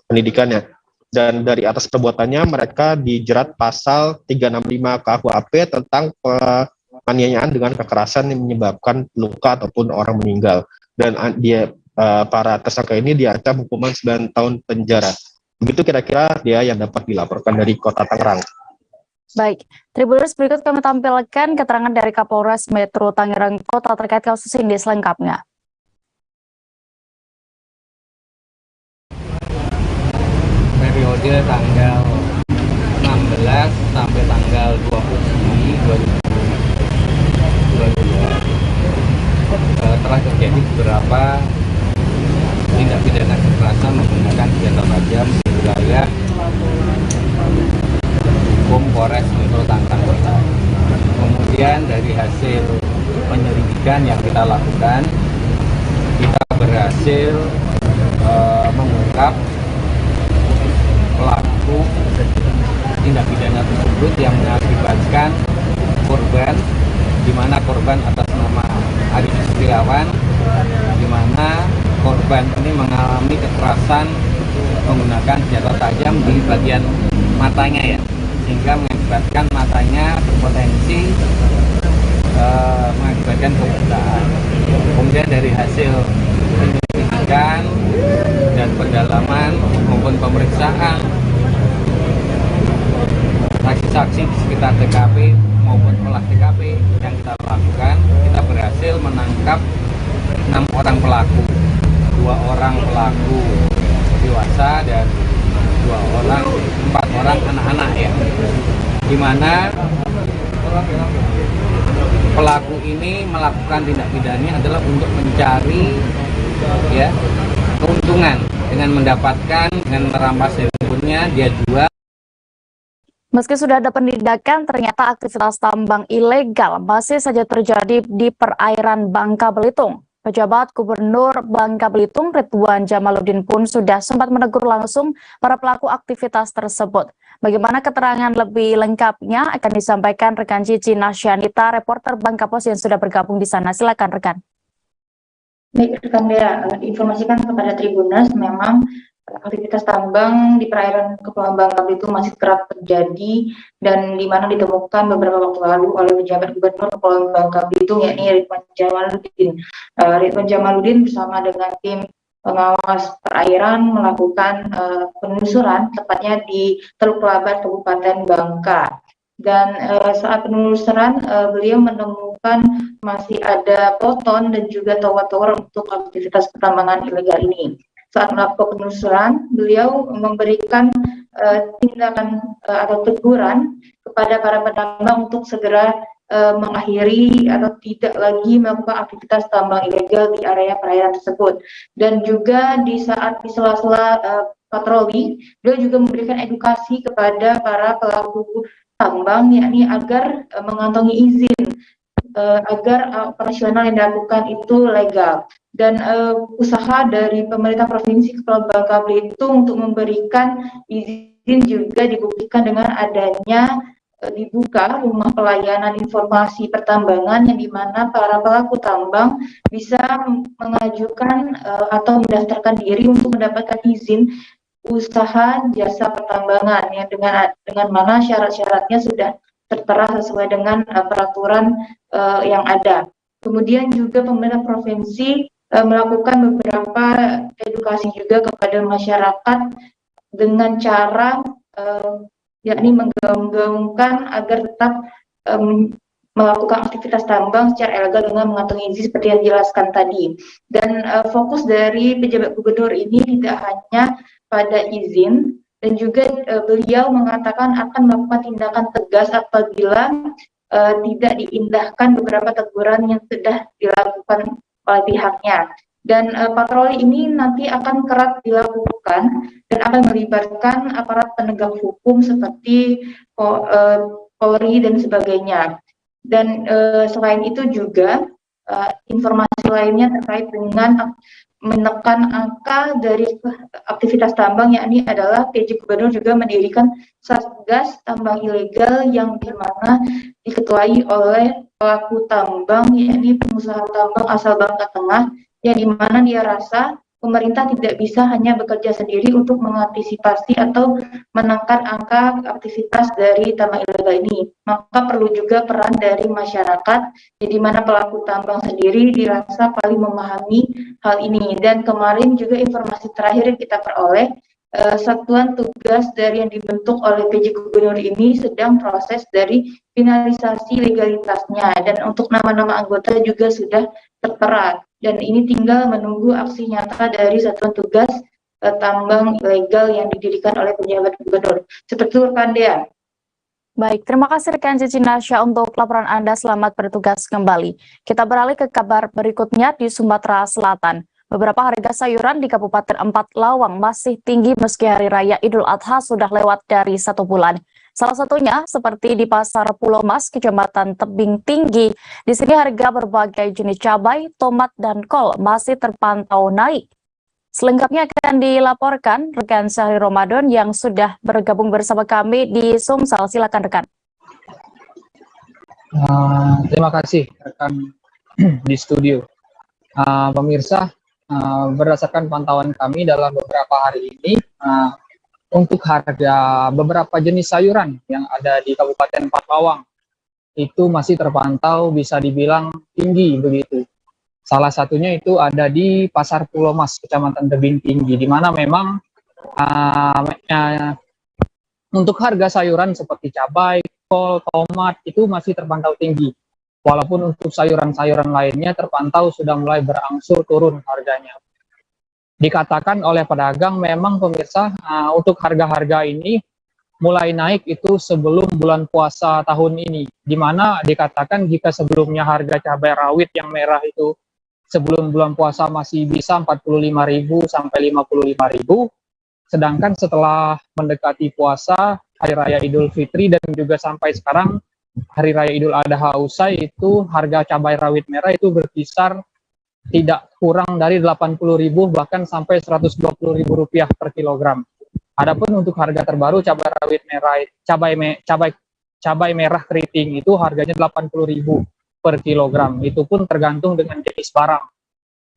Speaker 14: pendidikannya. Dan dari atas perbuatannya mereka dijerat pasal 365 KUHP tentang penganiayaan dengan kekerasan yang menyebabkan luka ataupun orang meninggal. Dan para tersangka ini diancam hukuman 9 tahun penjara. Begitu kira-kira dia yang dapat dilaporkan dari Kota Tangerang.
Speaker 1: Baik, Tribuners, berikut kami tampilkan keterangan dari Kapolres Metro Tangerang Kota terkait kasus ini selengkapnya.
Speaker 15: Periode tanggal 16 sampai tanggal 20 Juni 2022 telah terjadi beberapa tindak pidana kekerasan menggunakan senjata tajam di wilayah hukum Polres Metro Tangerang Kota. Kemudian dari hasil penyelidikan yang kita lakukan, kita berhasil mengungkap pelaku tindak pidana tersebut yang mengakibatkan korban, di mana korban atas nama Arief Setiawan, di mana korban ini mengalami kekerasan menggunakan senjata tajam di bagian matanya, ya, sehingga mengakibatkan matanya berpotensi mengakibatkan kebutaan. Kemudian dari hasil penyelidikan dan pendalaman maupun pemeriksaan saksi-saksi di sekitar TKP maupun olah TKP yang kita lakukan, kita berhasil menangkap 6 orang pelaku, 2 orang pelaku dewasa dan 4 orang anak-anak, ya, di mana pelaku ini melakukan tindak pidana adalah untuk mencari, ya, keuntungan dengan mendapatkan, dengan merampas handphonenya, dia jual.
Speaker 1: Meski sudah ada penindakan, ternyata aktivitas tambang ilegal masih saja terjadi di perairan Bangka Belitung. Pejabat Gubernur Bangka Belitung Ridwan Jamaluddin pun sudah sempat menegur langsung para pelaku aktivitas tersebut. Bagaimana keterangan lebih lengkapnya akan disampaikan rekan Cici Nasyanita, reporter Bangka Pos yang sudah bergabung di sana. Silakan rekan.
Speaker 16: Baik, rekan Dea, informasikan kepada Tribuners, memang aktivitas tambang di perairan Kepulauan Bangka Belitung masih kerap terjadi, dan di mana ditemukan beberapa waktu lalu oleh pejabat Gubernur Kepulauan Bangka Belitung, yakni Ridwan Jamaluddin. Ridwan Jamaluddin bersama dengan tim pengawas perairan melakukan penelusuran, tepatnya di Teluk Labat, Kabupaten Bangka. Dan saat penelusuran beliau menemukan masih ada peleton dan juga tower-tower untuk aktivitas pertambangan ilegal ini. Saat melakukan penelusuran, beliau memberikan tindakan atau teguran kepada para penambang untuk segera mengakhiri atau tidak lagi melakukan aktivitas tambang ilegal di area perairan tersebut. Dan juga di saat di sela-sela patroli, beliau juga memberikan edukasi kepada para pelaku tambang, yakni agar mengantongi izin agar operasional yang dilakukan itu legal. dan usaha dari pemerintah provinsi Kepulauan Bangka Belitung untuk memberikan izin juga dibuktikan dengan adanya dibuka rumah pelayanan informasi pertambangan yang dimana para pelaku tambang bisa mengajukan atau mendaftarkan diri untuk mendapatkan izin usaha jasa pertambangan yang dengan mana syarat-syaratnya sudah tertera sesuai dengan peraturan yang ada. Kemudian juga pemerintah provinsi melakukan beberapa edukasi juga kepada masyarakat dengan cara yakni menggaungkan agar tetap melakukan aktivitas tambang secara ilegal dengan mengantongi izin seperti yang dijelaskan tadi. Dan fokus dari pejabat gubernur ini tidak hanya pada izin, dan juga beliau mengatakan akan melakukan tindakan tegas apabila tidak diindahkan beberapa teguran yang sudah dilakukan oleh pihaknya. Dan patroli ini nanti akan kerap dilakukan dan akan melibatkan aparat penegak hukum seperti Polri dan sebagainya. Dan selain itu juga informasi lainnya terkait dengan menekan angka dari aktivitas tambang, yakni adalah PJ Gubernur juga mendirikan Satgas Tambang Ilegal yang dimana diketuai oleh pelaku tambang, yakni pengusaha tambang asal Bangka Tengah, yang dimana dia rasa pemerintah tidak bisa hanya bekerja sendiri untuk mengantisipasi atau menekan angka aktivitas dari tambang ilegal ini. Maka perlu juga peran dari masyarakat, di mana pelaku tambang sendiri dirasa paling memahami hal ini. Dan kemarin juga informasi terakhir yang kita peroleh, satuan tugas dari yang dibentuk oleh PJ Gubernur ini sedang proses dari finalisasi legalitasnya, dan untuk nama-nama anggota juga sudah tertera. Dan ini tinggal menunggu aksi nyata dari satuan tugas tambang ilegal yang didirikan oleh pejabat gubernur. Seperti itu, rekan Dea.
Speaker 1: Baik, terima kasih rekan Cici Nasya untuk laporan Anda. Selamat bertugas kembali. Kita beralih ke kabar berikutnya di Sumatera Selatan. Beberapa harga sayuran di Kabupaten Empat Lawang masih tinggi meski Hari Raya Idul Adha sudah lewat dari 1 bulan. Salah satunya seperti di Pasar Pulau Mas, Kecamatan Tebing Tinggi. Di sini harga berbagai jenis cabai, tomat, dan kol masih terpantau naik. Selengkapnya akan dilaporkan rekan Syahri Ramadan yang sudah bergabung bersama kami di Sumsel. Silakan rekan.
Speaker 17: Terima kasih rekan di studio. Pemirsa, berdasarkan pantauan kami dalam beberapa hari ini, untuk harga beberapa jenis sayuran yang ada di Kabupaten Empat Lawang itu masih terpantau bisa dibilang tinggi begitu. Salah satunya itu ada di Pasar Pulau Mas, Kecamatan Tebing Tinggi, di mana memang untuk harga sayuran seperti cabai, kol, tomat itu masih terpantau tinggi. Walaupun untuk sayuran-sayuran lainnya terpantau sudah mulai berangsur turun harganya. Dikatakan oleh pedagang memang pemirsa untuk harga-harga ini mulai naik itu sebelum bulan puasa tahun ini, di mana dikatakan jika sebelumnya harga cabai rawit yang merah itu sebelum bulan puasa masih bisa 45.000 sampai 55.000, sedangkan setelah mendekati puasa, Hari Raya Idul Fitri dan juga sampai sekarang Hari Raya Idul Adha usai, itu harga cabai rawit merah itu berkisar tidak kurang dari 80.000 bahkan sampai 120.000 rupiah per kilogram. Adapun untuk harga terbaru cabai rawit merah, cabai merah keriting itu harganya 80.000 per kilogram. Itu pun tergantung dengan jenis barang.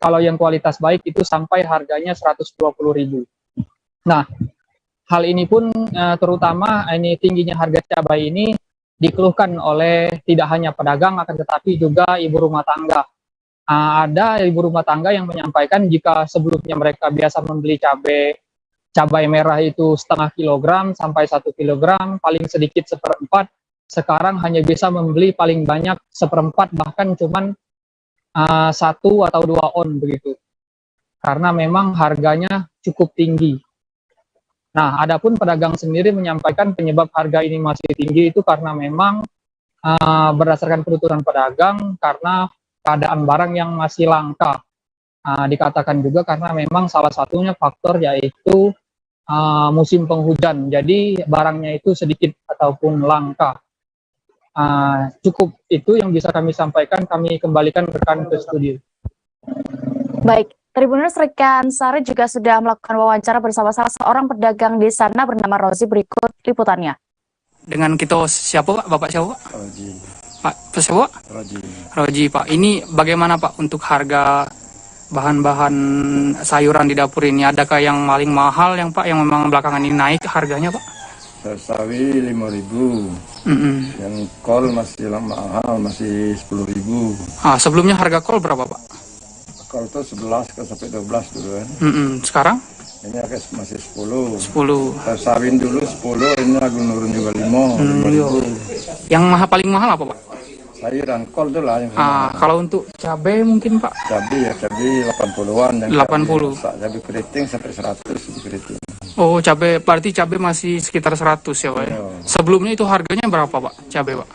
Speaker 17: Kalau yang kualitas baik itu sampai harganya 120.000. Nah, hal ini pun terutama ini tingginya harga cabai ini dikeluhkan oleh tidak hanya pedagang akan tetapi juga ibu rumah tangga. Ada ibu rumah tangga yang menyampaikan jika sebelumnya mereka biasa membeli cabai merah itu setengah kilogram sampai 1 kilogram, paling sedikit 1/4, sekarang hanya bisa membeli paling banyak 1/4, bahkan cuman 1 atau 2 on begitu, karena memang harganya cukup tinggi. Nah, adapun pedagang sendiri menyampaikan penyebab harga ini masih tinggi itu karena memang berdasarkan penuturan pedagang karena keadaan barang yang masih langka. Dikatakan juga karena memang salah satunya faktor yaitu musim penghujan, jadi barangnya itu sedikit ataupun langka. Cukup itu yang bisa kami sampaikan, kami kembalikan rekan ke studio.
Speaker 1: Baik, Tribuners rekan Sari juga sudah melakukan wawancara bersama salah seorang pedagang di sana bernama Rozi. Berikut liputannya.
Speaker 18: Dengan kita siapa Pak? Bapak siapa Pak?
Speaker 5: Roji.
Speaker 18: Pak siapa Pak?
Speaker 5: Roji.
Speaker 18: Roji Pak. Ini bagaimana Pak untuk harga bahan-bahan sayuran di dapur ini? Adakah yang paling mahal yang Pak yang memang belakangan ini naik harganya Pak?
Speaker 5: Sawi 5.000. Yang kol masih mahal, masih 10.000.
Speaker 18: Sebelumnya harga kol berapa Pak?
Speaker 5: Kol itu 11 sampai 12 dulu kan.
Speaker 18: Sekarang?
Speaker 5: Ini masih 10.
Speaker 18: 10.
Speaker 5: Sawin dulu 10, ini lagi nurun juga 5.
Speaker 18: Yang paling mahal apa Pak?
Speaker 5: Sayuran kol itu lah yang
Speaker 18: kalau untuk cabai mungkin Pak?
Speaker 5: Cabai 80-an.
Speaker 18: 80.
Speaker 5: Cabai keriting sampai 100 keriting.
Speaker 18: Oh, berarti cabai masih sekitar 100 ya Pak ya? Sebelumnya itu harganya berapa Pak, cabai Pak?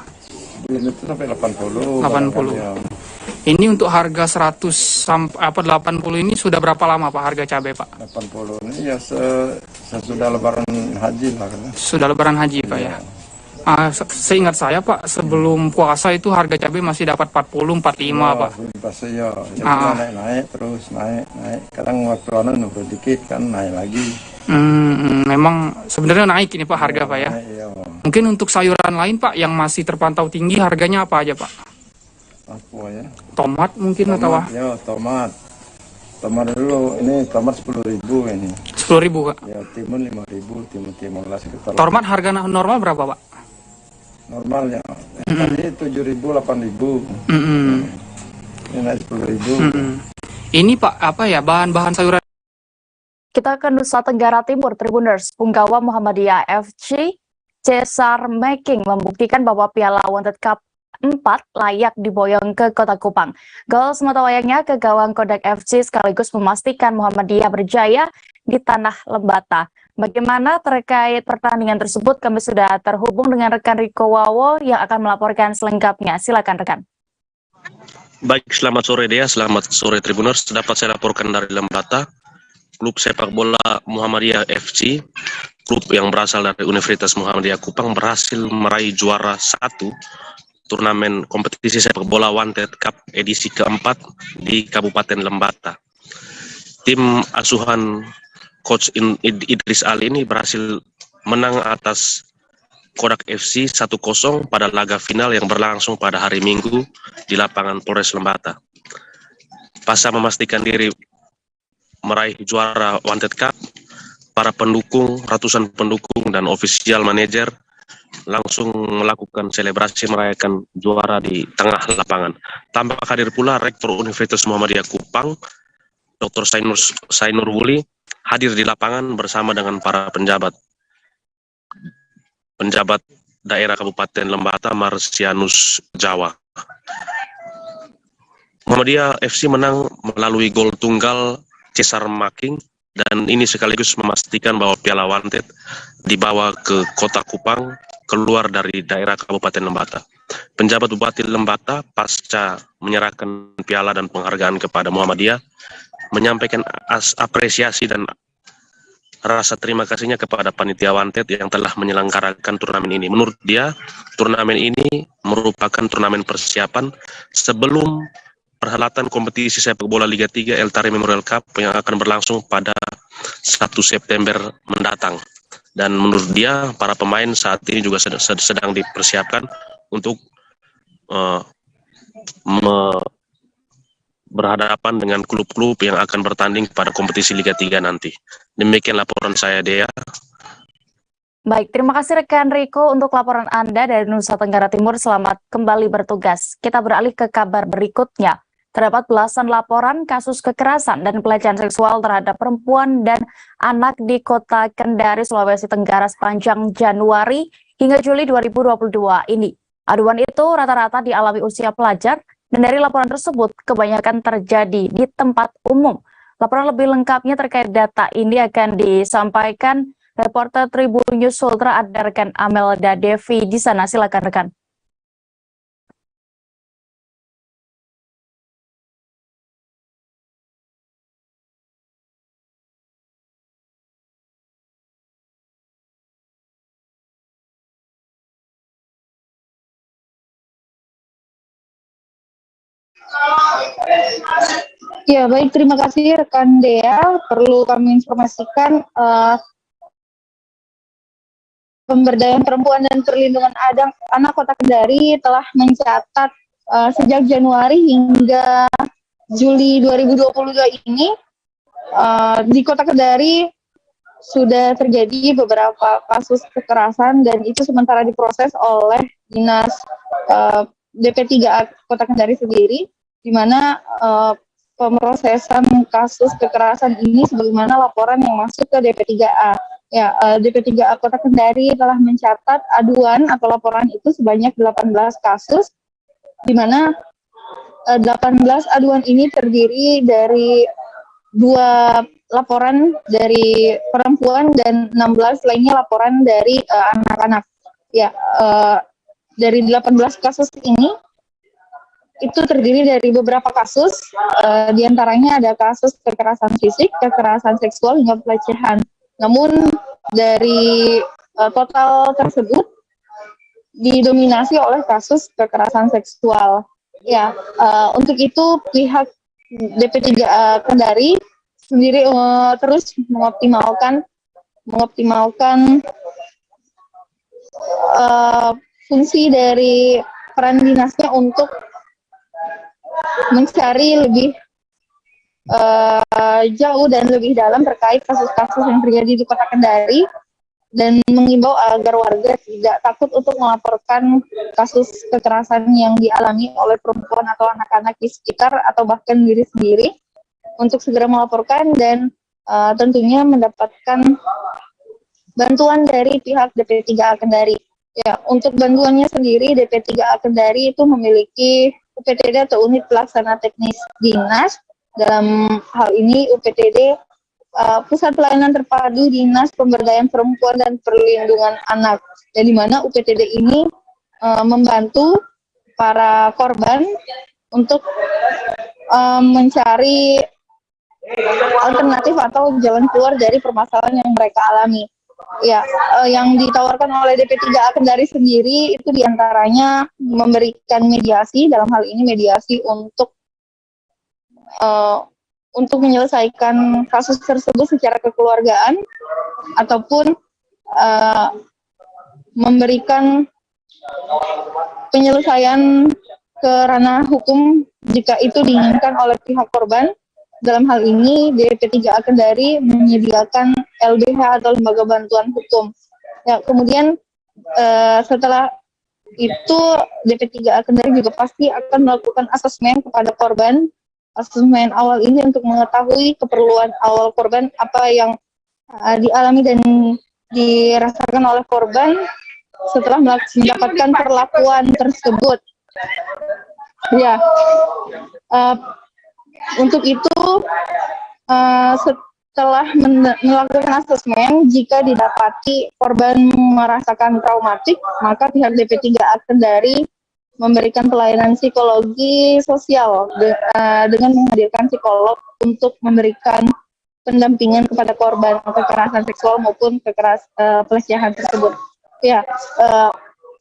Speaker 5: Sebelum itu sampai 80.
Speaker 18: 80. Ini untuk harga 100 sampai 80 ini sudah berapa lama Pak harga cabai Pak?
Speaker 5: 80 ini ya sesudah lebaran haji lah kan.
Speaker 18: Sudah lebaran haji Pak ya? Seingat saya Pak, sebelum puasa itu harga cabai masih dapat 40, 45 Pak.
Speaker 5: Pasti ya, naik terus naik. Kadang waktu nurun dikit kan naik lagi.
Speaker 18: Memang sebenarnya naik ini Pak harga Pak ya?
Speaker 5: Iya.
Speaker 18: Mungkin untuk sayuran lain Pak yang masih terpantau tinggi harganya apa aja Pak?
Speaker 5: Apa ya?
Speaker 18: Tomat mungkin atau apa?
Speaker 5: Ya, tomat dulu, ini tomat 10.000 ini.
Speaker 18: 10.000 Kak?
Speaker 5: Ya, timun 5.000, timun 15.
Speaker 18: Tomat harga normal berapa Pak?
Speaker 5: Normalnya, tadi 7.000, 8.000. Ini naik 10.000.
Speaker 18: Ini Pak, apa ya, bahan-bahan sayuran?
Speaker 1: Kita ke Nusa Tenggara Timur, Tribuners. Punggawa Muhammadiyah FC, Cesar Making membuktikan bahwa Piala Wanted Cup 4 layak diboyong ke Kota Kupang. Gol sematawayangnya ke gawang Kodak FC sekaligus memastikan Muhammadiyah berjaya di tanah Lembata. Bagaimana terkait pertandingan tersebut, kami sudah terhubung dengan rekan Riko Wawo yang akan melaporkan selengkapnya. Silakan rekan.
Speaker 19: Baik, selamat sore Dea, selamat sore Tribuners. Dapat saya laporkan dari Lembata, klub sepak bola Muhammadiyah FC, klub yang berasal dari Universitas Muhammadiyah Kupang berhasil meraih juara 1 turnamen kompetisi sepak bola Wanted Cup edisi keempat di Kabupaten Lembata. Tim asuhan Coach Idris Ali ini berhasil menang atas Kodak FC 1-0 pada laga final yang berlangsung pada hari Minggu di lapangan Polres Lembata. Pasca memastikan diri meraih juara Wanted Cup, para pendukung, ratusan pendukung dan ofisial manajer langsung melakukan selebrasi merayakan juara di tengah lapangan. Tampak hadir pula Rektor Universitas Muhammadiyah Kupang, Dr. Sainur Wuli, hadir di lapangan bersama dengan para penjabat daerah Kabupaten Lembata, Marsianus, Jawa. Muhammadiyah FC menang melalui gol tunggal Cesar Making, dan ini sekaligus memastikan bahwa Piala Wanted dibawa ke Kota Kupang, keluar dari daerah Kabupaten Lembata. Penjabat Bupati Lembata pasca menyerahkan piala dan penghargaan kepada Muhammadiyah menyampaikan apresiasi dan rasa terima kasihnya kepada panitia Wanted yang telah menyelenggarakan turnamen ini. Menurut dia, turnamen ini merupakan turnamen persiapan sebelum perhelatan kompetisi sepak bola Liga 3 El Tari Memorial Cup yang akan berlangsung pada 1 September mendatang. Dan menurut dia, para pemain saat ini juga sedang dipersiapkan untuk berhadapan dengan klub-klub yang akan bertanding pada kompetisi Liga 3 nanti. Demikian laporan saya, Dea.
Speaker 1: Baik, terima kasih rekan Riko untuk laporan Anda dari Nusa Tenggara Timur. Selamat kembali bertugas. Kita beralih ke kabar berikutnya. Terdapat belasan laporan kasus kekerasan dan pelecehan seksual terhadap perempuan dan anak di Kota Kendari, Sulawesi Tenggara sepanjang Januari hingga Juli 2022 ini. Aduan itu rata-rata dialami usia pelajar, dan dari laporan tersebut kebanyakan terjadi di tempat umum. Laporan lebih lengkapnya terkait data ini akan disampaikan reporter Tribun News Ultra, ada rekan Amelda Devi di sana. Silakan rekan.
Speaker 13: Ya, baik, terima kasih rekan Dea. Perlu kami informasikan Pemberdayaan Perempuan dan Perlindungan Anak Kota Kendari telah mencatat sejak Januari hingga Juli 2022 ini di Kota Kendari sudah terjadi beberapa kasus kekerasan dan itu sementara diproses oleh Dinas DP3A Kota Kendari sendiri, di mana pemrosesan kasus kekerasan ini sebagaimana laporan yang masuk ke DP3A. Ya, DP3A Kota Kendari telah mencatat aduan atau laporan itu sebanyak 18 kasus, di mana 18 aduan ini terdiri dari 2 laporan dari perempuan dan 16 lainnya laporan dari anak-anak. Ya, dari 18 kasus ini itu terdiri dari beberapa kasus, diantaranya ada kasus kekerasan fisik, kekerasan seksual hingga pelecehan. Namun dari total tersebut didominasi oleh kasus kekerasan seksual. Ya, untuk itu pihak DP3A Kendari sendiri terus mengoptimalkan fungsi dari peran dinasnya untuk mencari lebih jauh dan lebih dalam terkait kasus-kasus yang terjadi di Kota Kendari dan mengimbau agar warga tidak takut untuk melaporkan kasus kekerasan yang dialami oleh perempuan atau anak-anak di sekitar atau bahkan diri sendiri untuk segera melaporkan dan tentunya mendapatkan bantuan dari pihak DP3A Kendari. Ya, untuk bantuannya sendiri DP3A Kendari itu memiliki UPTD atau unit pelaksana teknis dinas. Dalam hal ini UPTD Pusat Pelayanan Terpadu Dinas Pemberdayaan Perempuan dan Perlindungan Anak, di mana UPTD ini membantu para korban untuk mencari alternatif atau jalan keluar dari permasalahan yang mereka alami. Ya, yang ditawarkan oleh DP3A Kendari sendiri itu diantaranya memberikan mediasi, dalam hal ini mediasi untuk menyelesaikan kasus tersebut secara kekeluargaan ataupun memberikan penyelesaian ke ranah hukum jika itu diinginkan oleh pihak korban. Dalam hal ini DP3A Kendari menyediakan LBH atau Lembaga Bantuan Hukum. Ya, kemudian setelah itu DP3A Kendari juga pasti akan melakukan asesmen kepada korban. Asesmen awal ini untuk mengetahui keperluan awal korban, apa yang dialami dan dirasakan oleh korban setelah mendapatkan perlakuan tersebut. Ya, untuk itu setelah melakukan asesmen, jika didapati korban merasakan traumatik, maka pihak DP3A Kendari memberikan pelayanan psikologi sosial dengan menghadirkan psikolog untuk memberikan pendampingan kepada korban kekerasan seksual maupun pelecehan tersebut. Ya,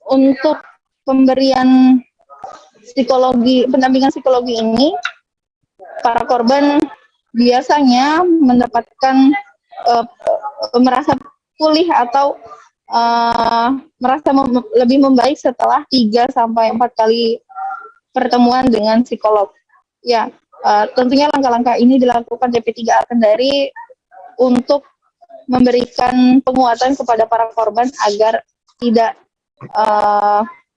Speaker 13: untuk pemberian pendampingan psikologi ini, para korban biasanya mendapatkan merasa pulih atau merasa lebih membaik setelah 3 sampai 4 kali pertemuan dengan psikolog. Ya, tentunya langkah-langkah ini dilakukan DP3A Kendari untuk memberikan penguatan kepada para korban agar tidak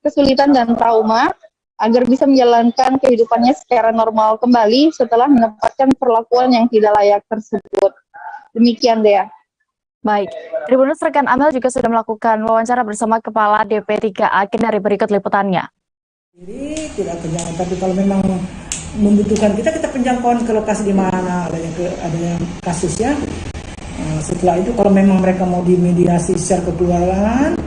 Speaker 13: kesulitan dan trauma, agar bisa menjalankan kehidupannya secara normal kembali setelah mendapatkan perlakuan yang tidak layak tersebut. Demikian, Dea.
Speaker 1: Baik, Tribuners, rekan Amel juga sudah melakukan wawancara bersama Kepala DP3A Kendari. Berikut liputannya.
Speaker 20: Jadi tidak penjangkauan, tapi kalau memang membutuhkan kita penjangkauan ke lokasi di mana adanya kasus ya. Setelah itu kalau memang mereka mau dimediasi secara kekeluargaan,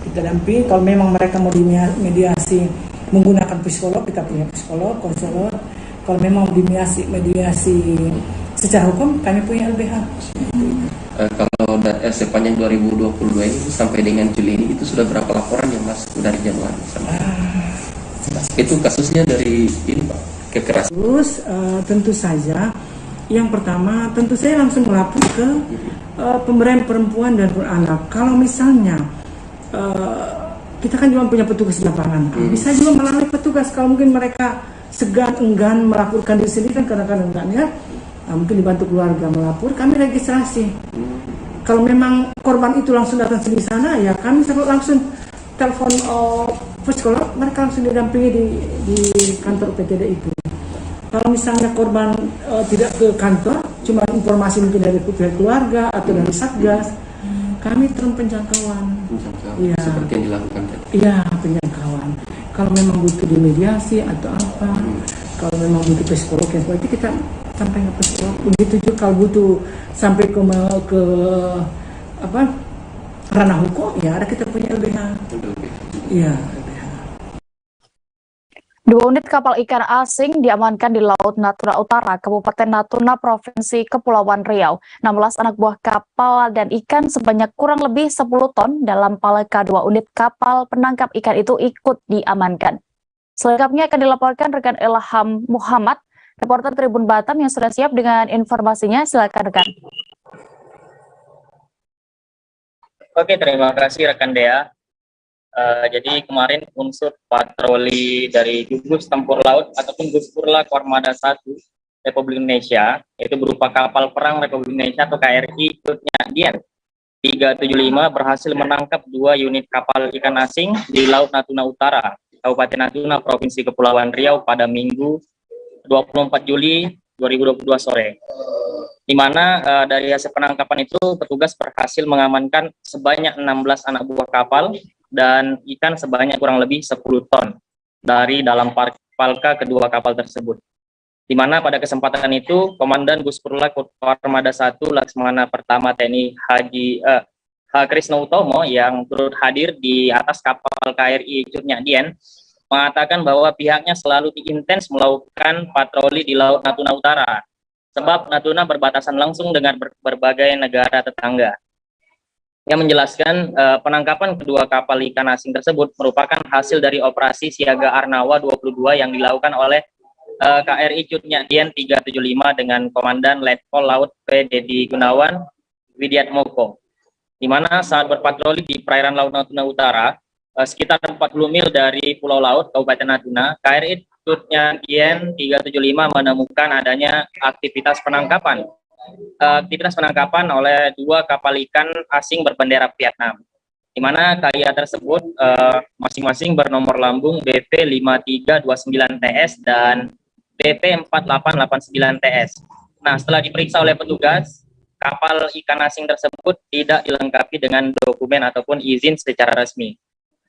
Speaker 20: kita dampingi. Kalau memang mereka mau dimediasi menggunakan psikolog, kita punya psikolog, konselor. Kalau memang mediasi secara hukum, kami punya LBH.
Speaker 21: Kalau sepanjang 2022 ini sampai dengan Juli ini itu sudah berapa laporan yang masuk dari Januari sampai? Itu kasusnya dari ini Pak, kekerasan.
Speaker 20: Terus tentu saja yang pertama tentu saya langsung melapor ke pemberdayaan perempuan dan anak. Kalau misalnya kita kan cuma punya petugas di lapangan, bisa juga melalui petugas. Kalau mungkin mereka segan enggan melaporkan diri sendiri kan kadang-kadang enggak ya, mungkin dibantu keluarga melapor, kami registrasi. Kalau memang korban itu langsung datang di sana, ya kami langsung telepon psikolog, mereka langsung didampingi di kantor PTD itu. Kalau misalnya korban tidak ke kantor, cuma informasi mungkin dari pihak keluarga atau dari Satgas, kami turun penjangkauan. Ya.
Speaker 21: Seperti yang dilakukan tadi.
Speaker 20: Iya, penjangkauan. Kalau memang butuh dimediasi atau apa, kalau memang butuh psikolog yang seperti itu, kita sampai ke psikolog. Begitu juga kalau butuh sampai ke ranah hukum, ya ada kita punya LBH. Iya.
Speaker 1: 2 unit kapal ikan asing diamankan di Laut Natuna Utara, Kabupaten Natuna, Provinsi Kepulauan Riau. 16 anak buah kapal dan ikan sebanyak kurang lebih 10 ton dalam paleka 2 unit kapal penangkap ikan itu ikut diamankan. Selengkapnya akan dilaporkan rekan Ilham Muhammad, reporter Tribun Batam yang sudah siap dengan informasinya. Silakan rekan.
Speaker 4: Oke, terima kasih rekan Dea. Jadi kemarin unsur patroli dari Gugus Tempur Laut ataupun Guspurla Kormada 1 Republik Indonesia, yaitu berupa kapal perang Republik Indonesia atau KRI Tutnya Dian 375 berhasil menangkap 2 unit kapal ikan asing di Laut Natuna Utara, Kabupaten Natuna, Provinsi Kepulauan Riau pada Minggu 24 Juli 2022 sore. Di mana dari hasil penangkapan itu petugas berhasil mengamankan sebanyak 16 anak buah kapal dan ikan sebanyak kurang lebih 10 ton dari dalam palka kedua kapal tersebut. Di mana pada kesempatan itu Komandan Guspurla Kormada 1 Laksamana Pertama TNI H. Krisno Utomo yang turut hadir di atas kapal KRI Cutnya Dian mengatakan bahwa pihaknya selalu intens melakukan patroli di Laut Natuna Utara, sebab Natuna berbatasan langsung dengan berbagai negara tetangga. Yang menjelaskan penangkapan kedua kapal ikan asing tersebut merupakan hasil dari operasi siaga Arnawa 22 yang dilakukan oleh KRI Cutnya Dian 375 dengan Komandan Letkol Laut P. Dedi Gunawan Widiatmoko, di mana saat berpatroli di perairan Laut Natuna Utara, sekitar 40 mil dari Pulau Laut, Kabupaten Natuna, KRI Cutnya Dian 375 menemukan adanya aktivitas penangkapan oleh 2 kapal ikan asing berbendera Vietnam, di mana KIA tersebut masing-masing bernomor lambung BP 5329TS dan BP 4889TS. Nah, setelah diperiksa oleh petugas, kapal ikan asing tersebut tidak dilengkapi dengan dokumen ataupun izin secara resmi,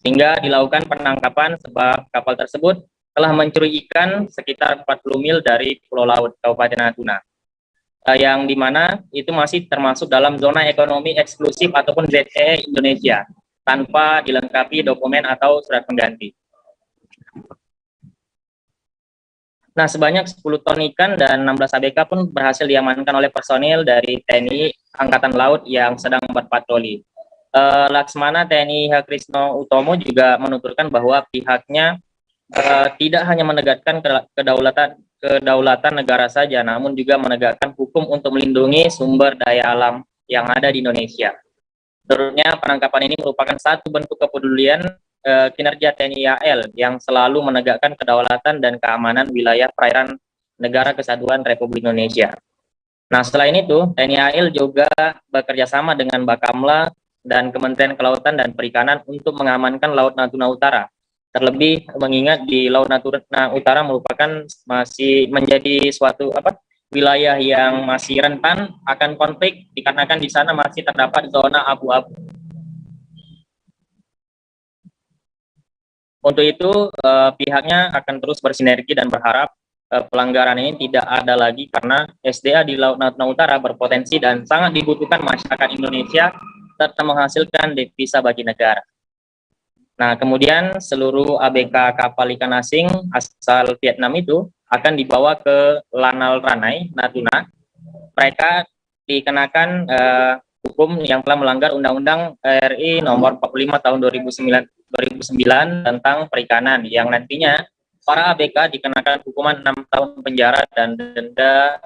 Speaker 4: sehingga dilakukan penangkapan sebab kapal tersebut telah mencuri ikan sekitar 40 mil dari Pulau Laut, Kabupaten Natuna. Yang dimana itu masih termasuk dalam zona ekonomi eksklusif ataupun ZEE Indonesia tanpa dilengkapi dokumen atau surat pengganti. Nah, sebanyak 10 ton ikan dan 16 ABK pun berhasil diamankan oleh personil dari TNI Angkatan Laut yang sedang berpatroli. Laksamana TNI H. Krisno Utomo juga menuturkan bahwa pihaknya tidak hanya menegakkan kedaulatan negara saja, namun juga menegakkan hukum untuk melindungi sumber daya alam yang ada di Indonesia. Menurutnya, penangkapan ini merupakan satu bentuk kepedulian kinerja TNI AL yang selalu menegakkan kedaulatan dan keamanan wilayah perairan negara kesatuan Republik Indonesia. Nah, selain itu, TNI AL juga bekerja sama dengan Bakamla dan Kementerian Kelautan dan Perikanan untuk mengamankan Laut Natuna Utara. Terlebih mengingat di Laut Natuna Utara merupakan masih menjadi suatu wilayah yang masih rentan akan konflik dikarenakan di sana masih terdapat zona abu-abu. Untuk itu pihaknya akan terus bersinergi dan berharap pelanggaran ini tidak ada lagi karena SDA di Laut Natuna Utara berpotensi dan sangat dibutuhkan masyarakat Indonesia serta menghasilkan devisa bagi negara. Nah, kemudian seluruh ABK kapal ikan asing asal Vietnam itu akan dibawa ke Lanal Ranai, Natuna. Mereka dikenakan hukum yang telah melanggar Undang-Undang RI nomor 45 tahun 2009 tentang perikanan yang nantinya para ABK dikenakan hukuman 6 tahun penjara dan denda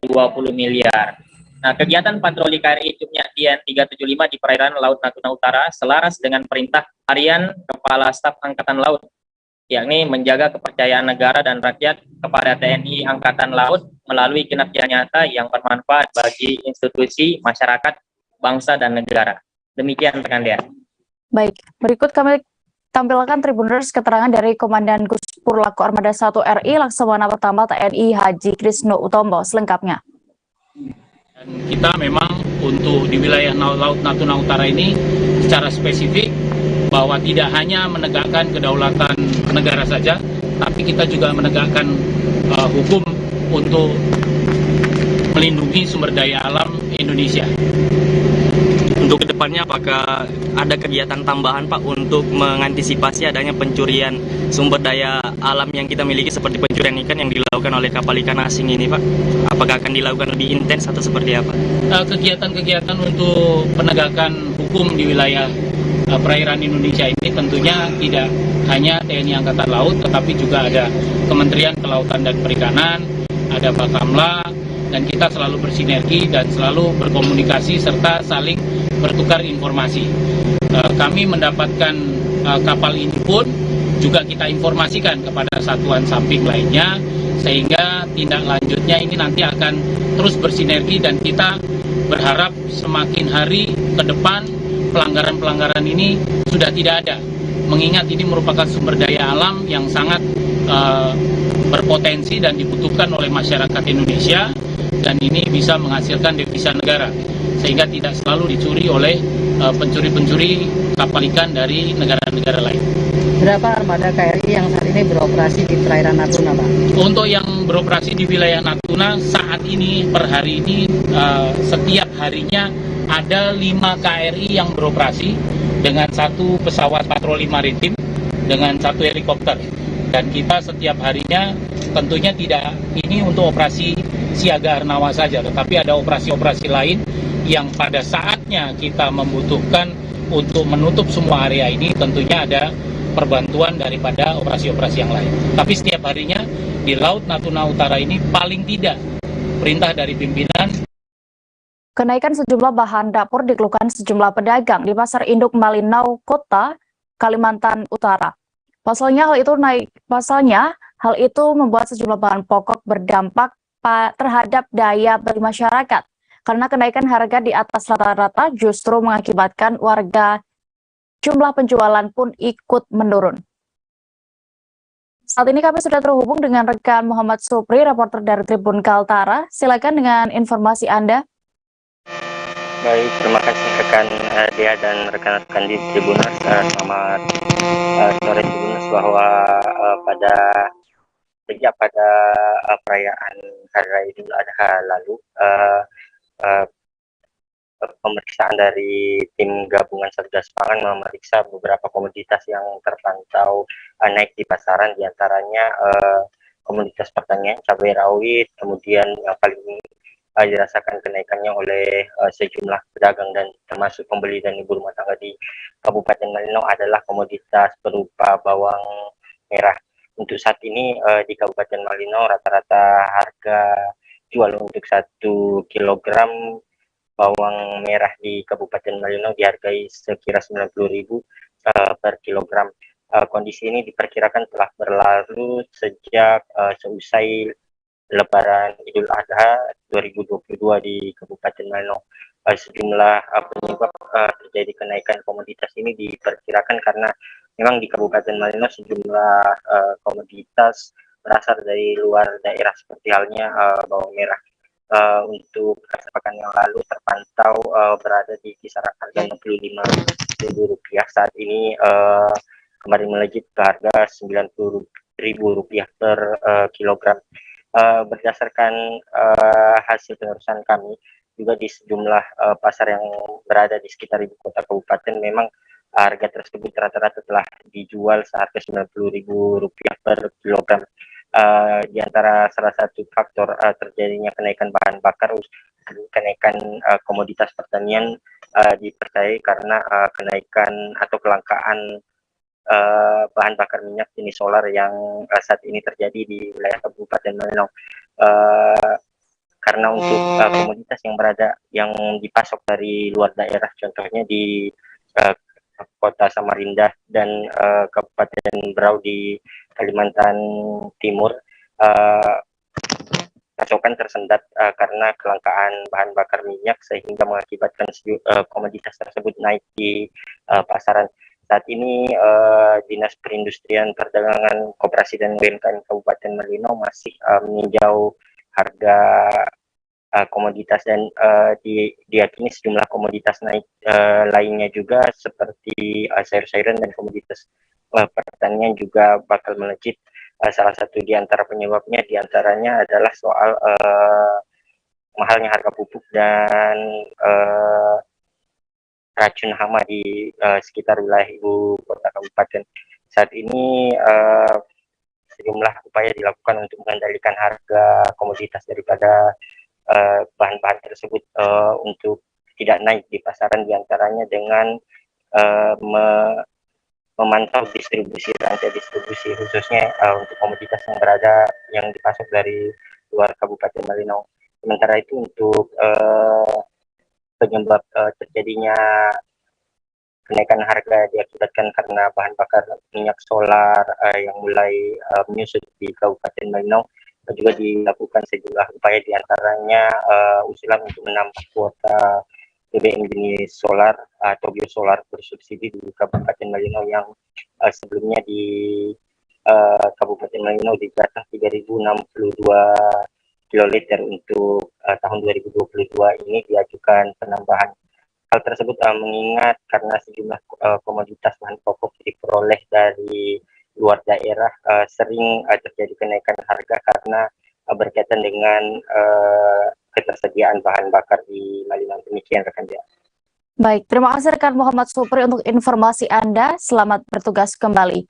Speaker 4: 20 miliar. Nah, kegiatan patroli KRI Cupnya Dian 375 di perairan Laut Natuna Utara selaras dengan perintah harian Kepala Staf Angkatan Laut, yakni menjaga kepercayaan negara dan rakyat kepada TNI Angkatan Laut melalui kinerja nyata yang bermanfaat bagi institusi, masyarakat, bangsa, dan negara. Demikian rekan Dea.
Speaker 1: Baik, berikut kami tampilkan Tribuners keterangan dari Komandan Guspur Lako Armada 1 RI Laksamana Pertama TNI Haji Krisno Utomo selengkapnya.
Speaker 6: Dan kita memang untuk di wilayah Laut Natuna Utara ini secara spesifik bahwa tidak hanya menegakkan kedaulatan negara saja, tapi kita juga menegakkan hukum untuk melindungi sumber daya alam Indonesia.
Speaker 22: Untuk kedepannya apakah ada kegiatan tambahan Pak untuk mengantisipasi adanya pencurian sumber daya alam yang kita miliki seperti pencurian ikan yang dilakukan oleh kapal ikan asing ini Pak? Apakah akan dilakukan lebih intens atau seperti apa?
Speaker 6: Kegiatan-kegiatan untuk penegakan hukum di wilayah perairan Indonesia ini tentunya tidak hanya TNI Angkatan Laut, tetapi juga ada Kementerian Kelautan dan Perikanan, ada Bakamla, dan kita selalu bersinergi dan selalu berkomunikasi serta saling bertukar informasi. Kami mendapatkan kapal ini pun juga kita informasikan kepada satuan samping lainnya, sehingga tindak lanjutnya ini nanti akan terus bersinergi dan kita berharap semakin hari ke depan pelanggaran-pelanggaran ini sudah tidak ada, mengingat ini merupakan sumber daya alam yang sangat berpotensi dan dibutuhkan oleh masyarakat Indonesia, dan ini bisa menghasilkan devisa negara sehingga tidak selalu dicuri oleh pencuri-pencuri kapal ikan dari negara-negara lain.
Speaker 23: Berapa armada KRI yang saat ini beroperasi di perairan Natuna, Pak?
Speaker 6: Untuk yang beroperasi di wilayah Natuna saat ini per hari ini setiap harinya ada 5 KRI yang beroperasi dengan 1 pesawat patroli maritim dengan 1 helikopter, dan kita setiap harinya tentunya tidak ini untuk operasi siaga Arnawa saja, tetapi ada operasi-operasi lain yang pada saatnya kita membutuhkan untuk menutup semua area ini, tentunya ada perbantuan daripada operasi-operasi yang lain. Tapi setiap harinya di Laut Natuna Utara ini paling tidak perintah dari pimpinan.
Speaker 1: Kenaikan sejumlah bahan dapur dikeluhkan sejumlah pedagang di Pasar Induk Malinau Kota, Kalimantan Utara. Pasalnya hal itu membuat sejumlah bahan pokok berdampak terhadap daya beli masyarakat. Karena kenaikan harga di atas rata-rata justru mengakibatkan warga jumlah penjualan pun ikut menurun. Saat ini kami sudah terhubung dengan rekan Muhammad Supri, reporter dari Tribun Kaltara. Silakan dengan informasi Anda.
Speaker 24: Baik, terima kasih rekan Dea dan rekan-rekan di Tribuners. Selamat sore Tribuners, bahwa pada perayaan Hari Raya Idul Adha lalu pemeriksaan dari tim gabungan Satgas Pangan memeriksa beberapa komoditas yang terpantau naik di pasaran, diantaranya komoditas pertanian, cabai rawit, kemudian yang paling dirasakan kenaikannya oleh sejumlah pedagang dan termasuk pembeli dan ibu rumah tangga di Kabupaten Malinau adalah komoditas berupa bawang merah. Untuk saat ini di Kabupaten Malinau rata-rata harga jual untuk 1 kilogram bawang merah di Kabupaten Malinau dihargai sekira 90.000 per kilogram. Kondisi ini diperkirakan telah berlalu sejak seusai Lebaran Idul Adha 2022 di Kabupaten Malinau. Sejumlah penyebab terjadi kenaikan komoditas ini diperkirakan karena memang di Kabupaten Malinau sejumlah komoditas berasal dari luar daerah, seperti halnya bawang merah. Untuk pekan yang lalu terpantau berada di kisaran harga Rp65.000. Saat ini kembali melejit ke harga Rp90.000 per kilogram. Berdasarkan hasil penelusuran kami juga di sejumlah pasar yang berada di sekitar ibu kota kabupaten, memang harga tersebut rata-rata telah dijual seharga Rp90.000 per kilogram. Di antara salah satu faktor terjadinya kenaikan bahan bakar, kenaikan komoditas pertanian dipercayai karena kenaikan atau kelangkaan bahan bakar minyak jenis solar yang saat ini terjadi di wilayah Kabupaten Malinau. Karena untuk komoditas yang dipasok dari luar daerah, contohnya di Kota Samarinda dan Kabupaten Berau di Kalimantan Timur, pasokan tersendat karena kelangkaan bahan bakar minyak sehingga mengakibatkan komoditas tersebut naik di pasaran. Saat ini Dinas Perindustrian Perdagangan Koperasi dan UMKM Kabupaten Malinau masih meninjau harga komoditas dan diyakini sejumlah komoditas naik lainnya juga seperti sayur-sayuran dan komoditas pertanian juga bakal melejit. Salah satu di antara penyebabnya diantaranya adalah soal mahalnya harga pupuk dan racun hama di sekitar wilayah ibu kota kabupaten. Saat ini sejumlah upaya dilakukan untuk mengendalikan harga komoditas daripada bahan-bahan tersebut untuk tidak naik di pasaran, diantaranya dengan memantau rantai distribusi khususnya untuk komoditas yang dipasok dari luar Kabupaten Malinau. Sementara itu untuk penyebab terjadinya kenaikan harga diakibatkan karena bahan bakar minyak solar yang mulai menyusut di Kabupaten Malinau, juga dilakukan sejumlah upaya diantaranya usulan untuk menambah kuota BBM jenis solar atau biosolar bersubsidi di Kabupaten Malinau yang sebelumnya di Kabupaten Malinau dijatah 3.062 kiloliter untuk tahun 2022 ini diajukan penambahan. Hal tersebut mengingat karena sejumlah komoditas bahan pokok diperoleh dari luar daerah sering terjadi kenaikan harga karena berkaitan dengan ketersediaan bahan bakar di Malinau. Demikian rekan dia.
Speaker 1: Baik, terima kasih rekan Muhammad Supri untuk informasi Anda. Selamat bertugas kembali.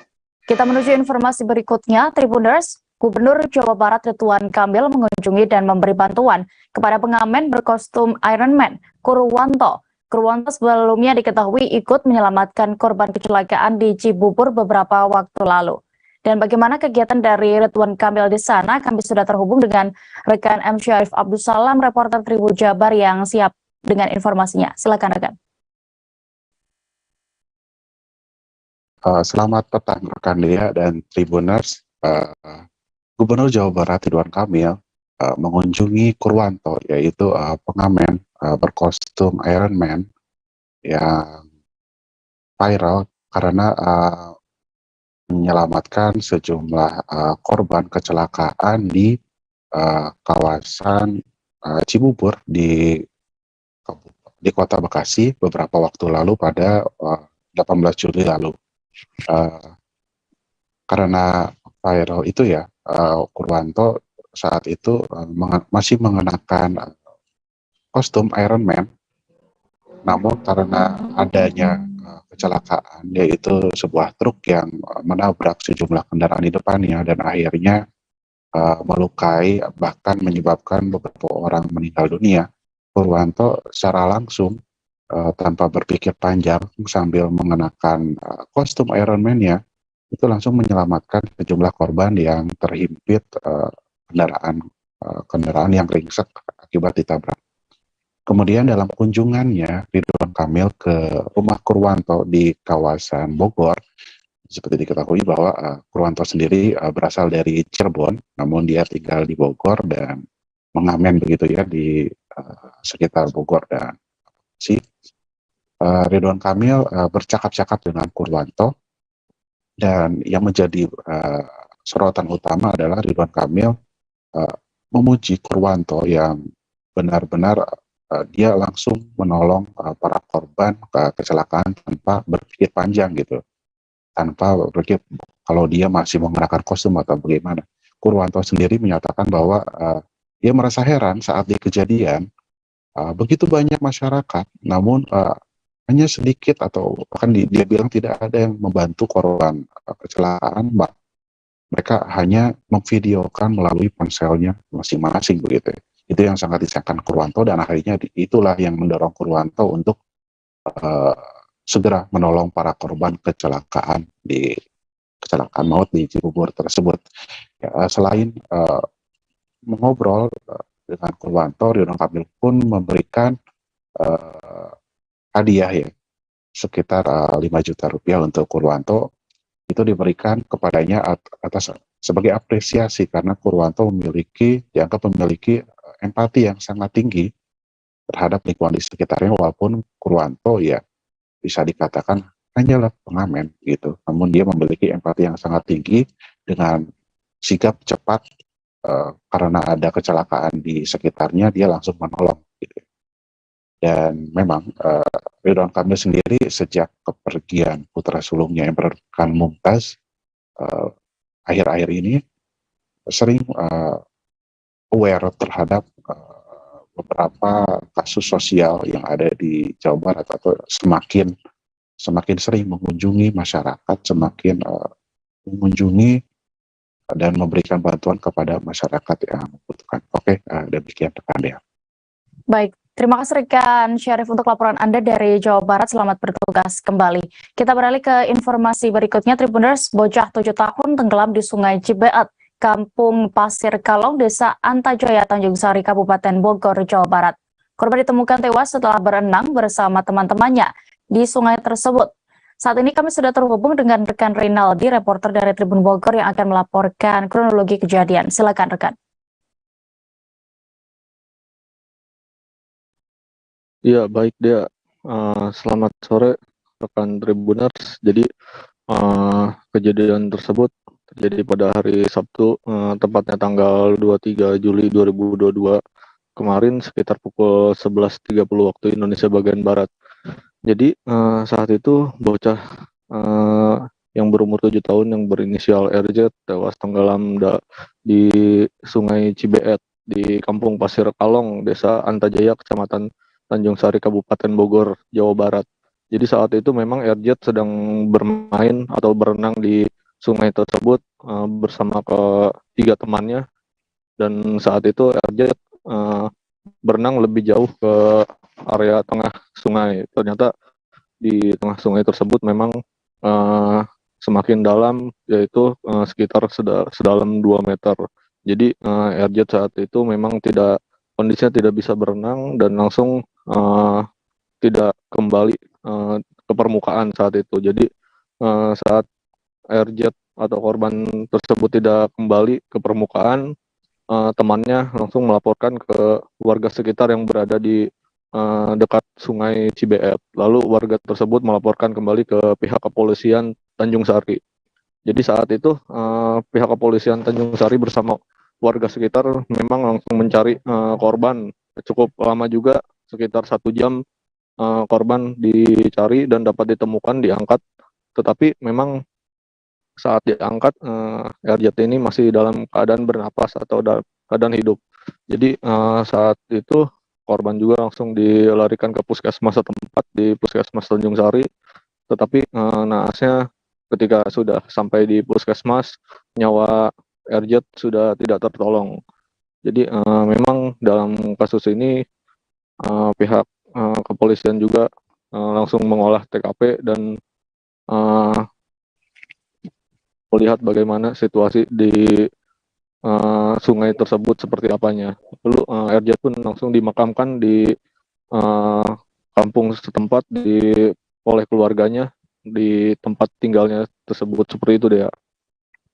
Speaker 1: Kita menuju informasi berikutnya. Tribuners, Gubernur Jawa Barat Ridwan Kamil mengunjungi dan memberi bantuan kepada pengamen berkostum Iron Man, Kurwanto. Kurwanto sebelumnya diketahui ikut menyelamatkan korban kecelakaan di Cibubur beberapa waktu lalu. Dan bagaimana kegiatan dari Ridwan Kamil di sana? Kami sudah terhubung dengan rekan M. Syarif Abdul Salam, reporter Tribun Jabar yang siap dengan informasinya. Silakan rekan.
Speaker 2: Selamat petang rekan Dea dan Tribuners. Gubernur Jawa Barat Ridwan Kamil mengunjungi Kurwanto, yaitu pengamen berkostum Iron Man yang viral karena menyelamatkan sejumlah korban kecelakaan di kawasan Cibubur di Kota Bekasi beberapa waktu lalu pada 18 Juli lalu. Karena viral itu ya, Kurwanto saat itu masih mengenakan kostum Iron Man, namun karena adanya kecelakaan, yaitu sebuah truk yang menabrak sejumlah kendaraan di depannya dan akhirnya melukai bahkan menyebabkan beberapa orang meninggal dunia, Kurwanto secara langsung tanpa berpikir panjang sambil mengenakan kostum Iron Man-nya itu langsung menyelamatkan sejumlah korban yang terhimpit kendaraan yang ringsek akibat ditabrak. Kemudian dalam kunjungannya Ridwan Kamil ke rumah Kurwanto di kawasan Bogor, seperti diketahui bahwa Kurwanto sendiri berasal dari Cirebon, namun dia tinggal di Bogor dan mengamen begitu ya di sekitar Bogor dan Ridwan Kamil bercakap-cakap dengan Kurwanto, dan yang menjadi sorotan utama adalah Ridwan Kamil memuji Kurwanto yang benar-benar dia langsung menolong para korban kecelakaan tanpa berpikir panjang gitu, tanpa berpikir kalau dia masih menggunakan kostum atau bagaimana. Kurwanto sendiri menyatakan bahwa dia merasa heran saat di kejadian begitu banyak masyarakat, namun hanya sedikit atau bahkan dia bilang tidak ada yang membantu korban kecelakaan. Mereka hanya memvideokan melalui ponselnya masing-masing begitu. Itu yang sangat disayangkan Kurwanto, dan akhirnya itulah yang mendorong Kurwanto untuk segera menolong para korban kecelakaan maut di Cibubur tersebut. Ya, selain mengobrol dengan Kurwanto, Ridwan Kamil pun memberikan hadiah ya sekitar 5 juta rupiah untuk Kurwanto. Itu diberikan kepadanya atas sebagai apresiasi karena Kurwanto dianggap memiliki empati yang sangat tinggi terhadap lingkungan di sekitarnya, walaupun Kurwanto ya bisa dikatakan hanyalah pengamen gitu, namun dia memiliki empati yang sangat tinggi dengan sigap cepat karena ada kecelakaan di sekitarnya dia langsung menolong gitu. Dan memang Ridwan Kamil sendiri sejak kepergian putra sulungnya yang bernama Mumtaz akhir-akhir ini sering aware terhadap beberapa kasus sosial yang ada di Jawa Barat, atau semakin sering mengunjungi masyarakat, semakin mengunjungi dan memberikan bantuan kepada masyarakat yang membutuhkan. Oke, demikian rekan Dea.
Speaker 1: Baik, terima kasih rekan Syarif untuk laporan Anda dari Jawa Barat. Selamat bertugas kembali. Kita beralih ke informasi berikutnya. Tribuners, bocah 7 tahun tenggelam di Sungai Cibeet, Kampung Pasir Kalong, Desa Antajaya, Tanjung Sari, Kabupaten Bogor, Jawa Barat. Korban ditemukan tewas setelah berenang bersama teman-temannya di sungai tersebut. Saat ini kami sudah terhubung dengan rekan Rinaldi, reporter dari Tribun Bogor yang akan melaporkan kronologi kejadian. Silakan rekan.
Speaker 3: Iya, baik Dea. Selamat sore rekan Tribuners. Jadi kejadian tersebut terjadi pada hari Sabtu, tepatnya tanggal 23 Juli 2022 kemarin sekitar pukul 11.30 waktu Indonesia bagian Barat. Jadi saat itu bocah yang berumur 7 tahun yang berinisial RJ tewas tenggelam di Sungai Cibeet di Kampung Pasir Kalong, Desa Antajaya, Kecamatan Tanjung Sari, Kabupaten Bogor, Jawa Barat. Jadi saat itu memang RJ sedang bermain atau berenang di sungai tersebut bersama ketiga temannya, dan saat itu RJ berenang lebih jauh ke area tengah sungai. Ternyata di tengah sungai tersebut memang semakin dalam, yaitu sekitar sedalam 2 meter. Jadi RJ saat itu memang kondisinya tidak bisa berenang dan langsung tidak kembali ke permukaan saat itu. Jadi saat RJ atau korban tersebut tidak kembali ke permukaan, temannya langsung melaporkan ke warga sekitar yang berada di dekat Sungai Cibeet. Lalu warga tersebut melaporkan kembali ke pihak kepolisian Tanjung Sari. Jadi saat itu pihak kepolisian Tanjung Sari bersama warga sekitar memang langsung mencari korban. Cukup lama juga, sekitar 1 jam korban dicari dan dapat ditemukan, diangkat. Tetapi memang saat diangkat RJ ini masih dalam keadaan bernapas atau dalam keadaan hidup. Jadi saat itu korban juga langsung dilarikan ke puskesmas setempat di Puskesmas Tanjung Sari. Tetapi naasnya ketika sudah sampai di puskesmas, nyawa RJ sudah tidak tertolong. Jadi memang dalam kasus ini pihak kepolisian juga langsung mengolah TKP dan melihat bagaimana situasi di sungai tersebut seperti apanya. Lalu RJ pun langsung dimakamkan di kampung setempat oleh keluarganya di tempat tinggalnya tersebut. Seperti itu Dea.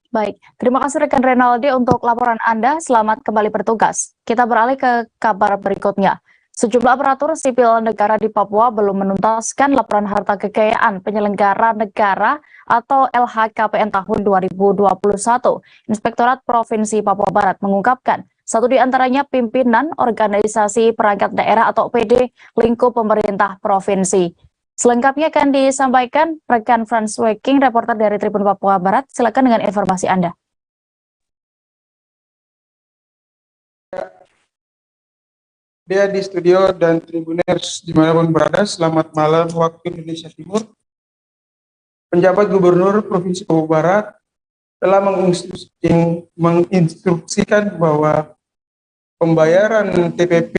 Speaker 1: Baik, terima kasih rekan Renaldi untuk laporan Anda. Selamat kembali bertugas. Kita beralih ke kabar berikutnya. Sejumlah aparatur sipil negara di Papua belum menuntaskan laporan harta kekayaan penyelenggara negara atau LHKPN tahun 2021. Inspektorat Provinsi Papua Barat mengungkapkan, satu di antaranya pimpinan organisasi perangkat daerah atau OPD lingkup pemerintah provinsi. Selengkapnya akan disampaikan rekan Franz Weking, reporter dari Tribun Papua Barat. Silakan dengan informasi Anda.
Speaker 7: Dia di studio dan Tribuners dimanapun berada, selamat malam waktu Indonesia Timur. Penjabat Gubernur Provinsi Papua Barat telah menginstruksikan bahwa pembayaran TPP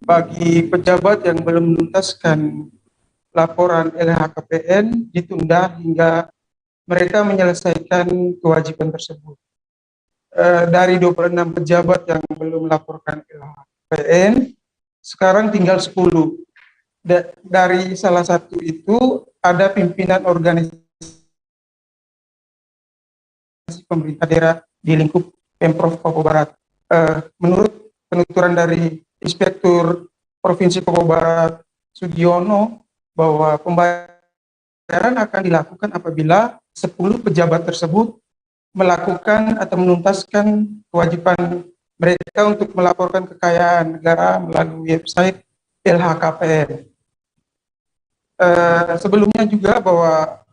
Speaker 7: bagi pejabat yang belum menuntaskan laporan LHKPN ditunda hingga mereka menyelesaikan kewajiban tersebut. Dari 26 pejabat yang belum melaporkan LHKPN, sekarang tinggal 10. Dari salah satu itu ada pimpinan organisasi pemerintah daerah di lingkup Pemprov Papua Barat. Menurut penuturan dari Inspektur Provinsi Papua Barat Sugiono, bahwa pembayaran akan dilakukan apabila 10 pejabat tersebut melakukan atau menuntaskan kewajiban mereka untuk melaporkan kekayaan negara melalui website LHKPN. Sebelumnya juga bahwa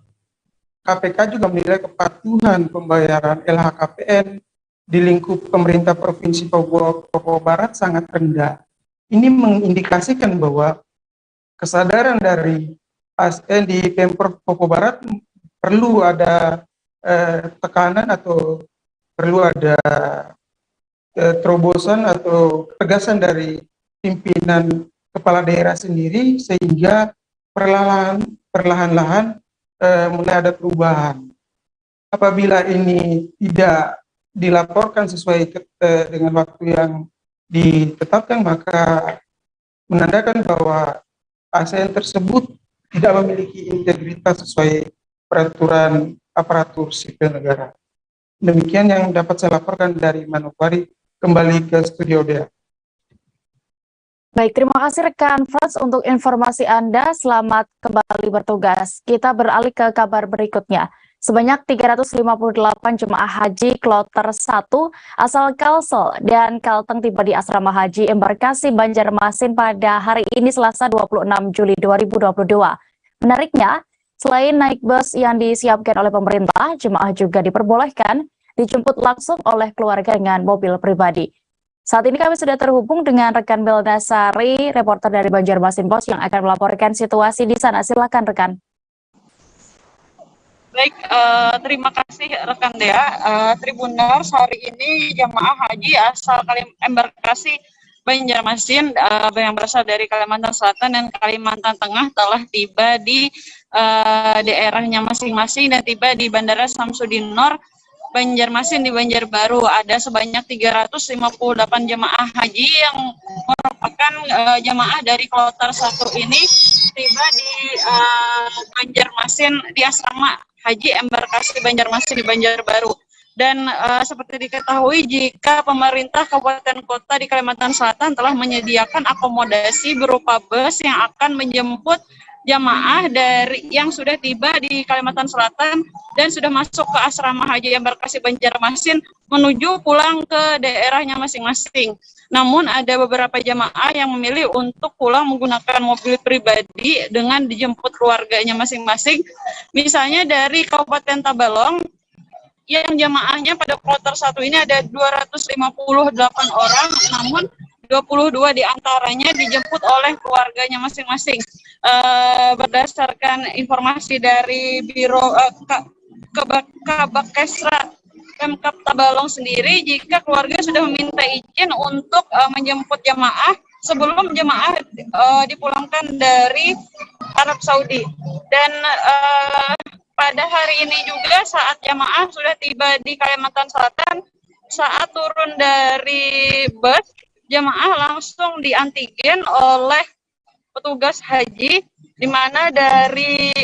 Speaker 7: KPK juga menilai kepatuhan pembayaran LHKPN di lingkup pemerintah Provinsi Papua Barat sangat rendah. Ini mengindikasikan bahwa kesadaran dari ASN di Pemprov Papua Barat perlu ada tekanan atau perlu ada terobosan atau ketegasan dari pimpinan kepala daerah sendiri sehingga perlahan-lahan mulai ada perubahan. Apabila ini tidak dilaporkan sesuai dengan waktu yang ditetapkan, maka menandakan bahwa ASN tersebut tidak memiliki integritas sesuai peraturan aparatur sipil negara. Demikian yang dapat saya laporkan dari Manokwari. Kembali ke studio Dea.
Speaker 1: Baik, terima kasih rekan Frans untuk informasi Anda. Selamat kembali bertugas. Kita beralih ke kabar berikutnya. Sebanyak 358 jemaah haji kloter 1 asal Kalsel dan Kalteng tiba di Asrama Haji Embarkasi Banjarmasin pada hari ini Selasa 26 Juli 2022. Menariknya, selain naik bus yang disiapkan oleh pemerintah, jemaah juga diperbolehkan dijemput langsung oleh keluarga dengan mobil pribadi. Saat ini kami sudah terhubung dengan rekan Belda Sari, reporter dari Banjarmasin Post yang akan melaporkan situasi di sana. Silakan rekan.
Speaker 8: Baik, terima kasih rekan Dea. Tribuners, hari ini jemaah haji asal Embarkasi Banjarmasin yang berasal dari Kalimantan Selatan dan Kalimantan Tengah telah tiba di daerahnya masing-masing dan tiba di Bandara Samsudin Nor Banjarmasin di Banjarbaru. Ada sebanyak 358 jemaah haji yang merupakan jemaah dari kloter 1 ini tiba di Banjarmasin di Asrama Haji Embarkasi Banjarmasin di Banjarbaru. Dan seperti diketahui, jika pemerintah kabupaten kota di Kalimantan Selatan telah menyediakan akomodasi berupa bus yang akan menjemput jamaah dari yang sudah tiba di Kalimantan Selatan dan sudah masuk ke Asrama Haji Embarkasi Banjarmasin menuju pulang ke daerahnya masing-masing. Namun ada beberapa jamaah yang memilih untuk pulang menggunakan mobil pribadi dengan dijemput keluarganya masing-masing. Misalnya dari Kabupaten Tabalong, yang jamaahnya pada kloter 1 ini ada 258 orang, namun 22 diantaranya dijemput oleh keluarganya masing-masing. Berdasarkan informasi dari Biro Kabakesra Pemkab Tabalong sendiri, jika keluarga sudah meminta izin untuk menjemput jamaah sebelum jamaah dipulangkan dari Arab Saudi. Dan pada hari ini juga saat jamaah sudah tiba di Kalimantan Selatan, saat turun dari bus, jamaah langsung diantigen oleh petugas haji, di mana dari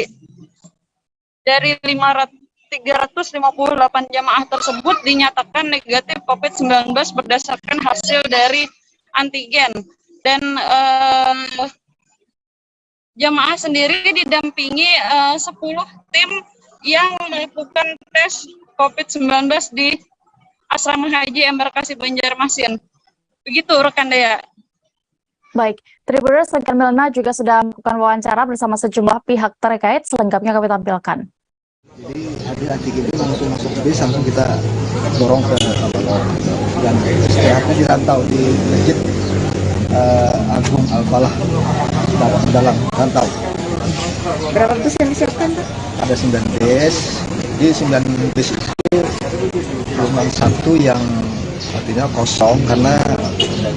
Speaker 8: 358 jamaah tersebut dinyatakan negatif COVID-19 berdasarkan hasil dari antigen. Dan jamaah sendiri didampingi 10 tim yang melakukan tes COVID-19 di Asrama Haji Embarkasi Banjarmasin. Begitu rekan Dea.
Speaker 1: Baik, Tribuners, rekan Melna juga sudah melakukan wawancara bersama sejumlah pihak terkait. Selengkapnya kami tampilkan.
Speaker 9: Jadi hadir antigen itu langsung masuk ke bis, langsung kita dorong ke Tabalong dan sehatnya dirantau di Masjid Agung Al-Falah dalam rantau.
Speaker 10: Berapa bus yang disiapkan, Pak?
Speaker 9: Ada 9 bis. Di 9 bis itu cuma 1 yang artinya kosong karena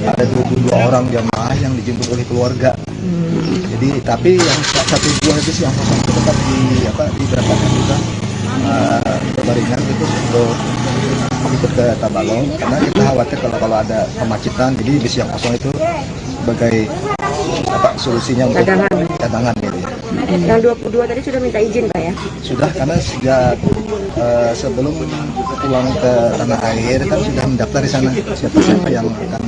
Speaker 9: ada 22 orang jamaah yang dijemput oleh keluarga. Jadi Jadi tapi yang satu buah itu sih yang kosong itu tetap diberangkatkan juga berbaringan itu sebelum ikut ke Tabalong, karena kita khawatir kalau ada kemacetan, jadi bis yang kosong itu sebagai solusinya untuk cadangan gitu ya.
Speaker 10: Yang 22 tadi sudah minta izin Pak ya?
Speaker 9: Sudah, karena sejak sebelum pulang ke tanah air kan sudah mendaftar di sana siapa-siapa yang akan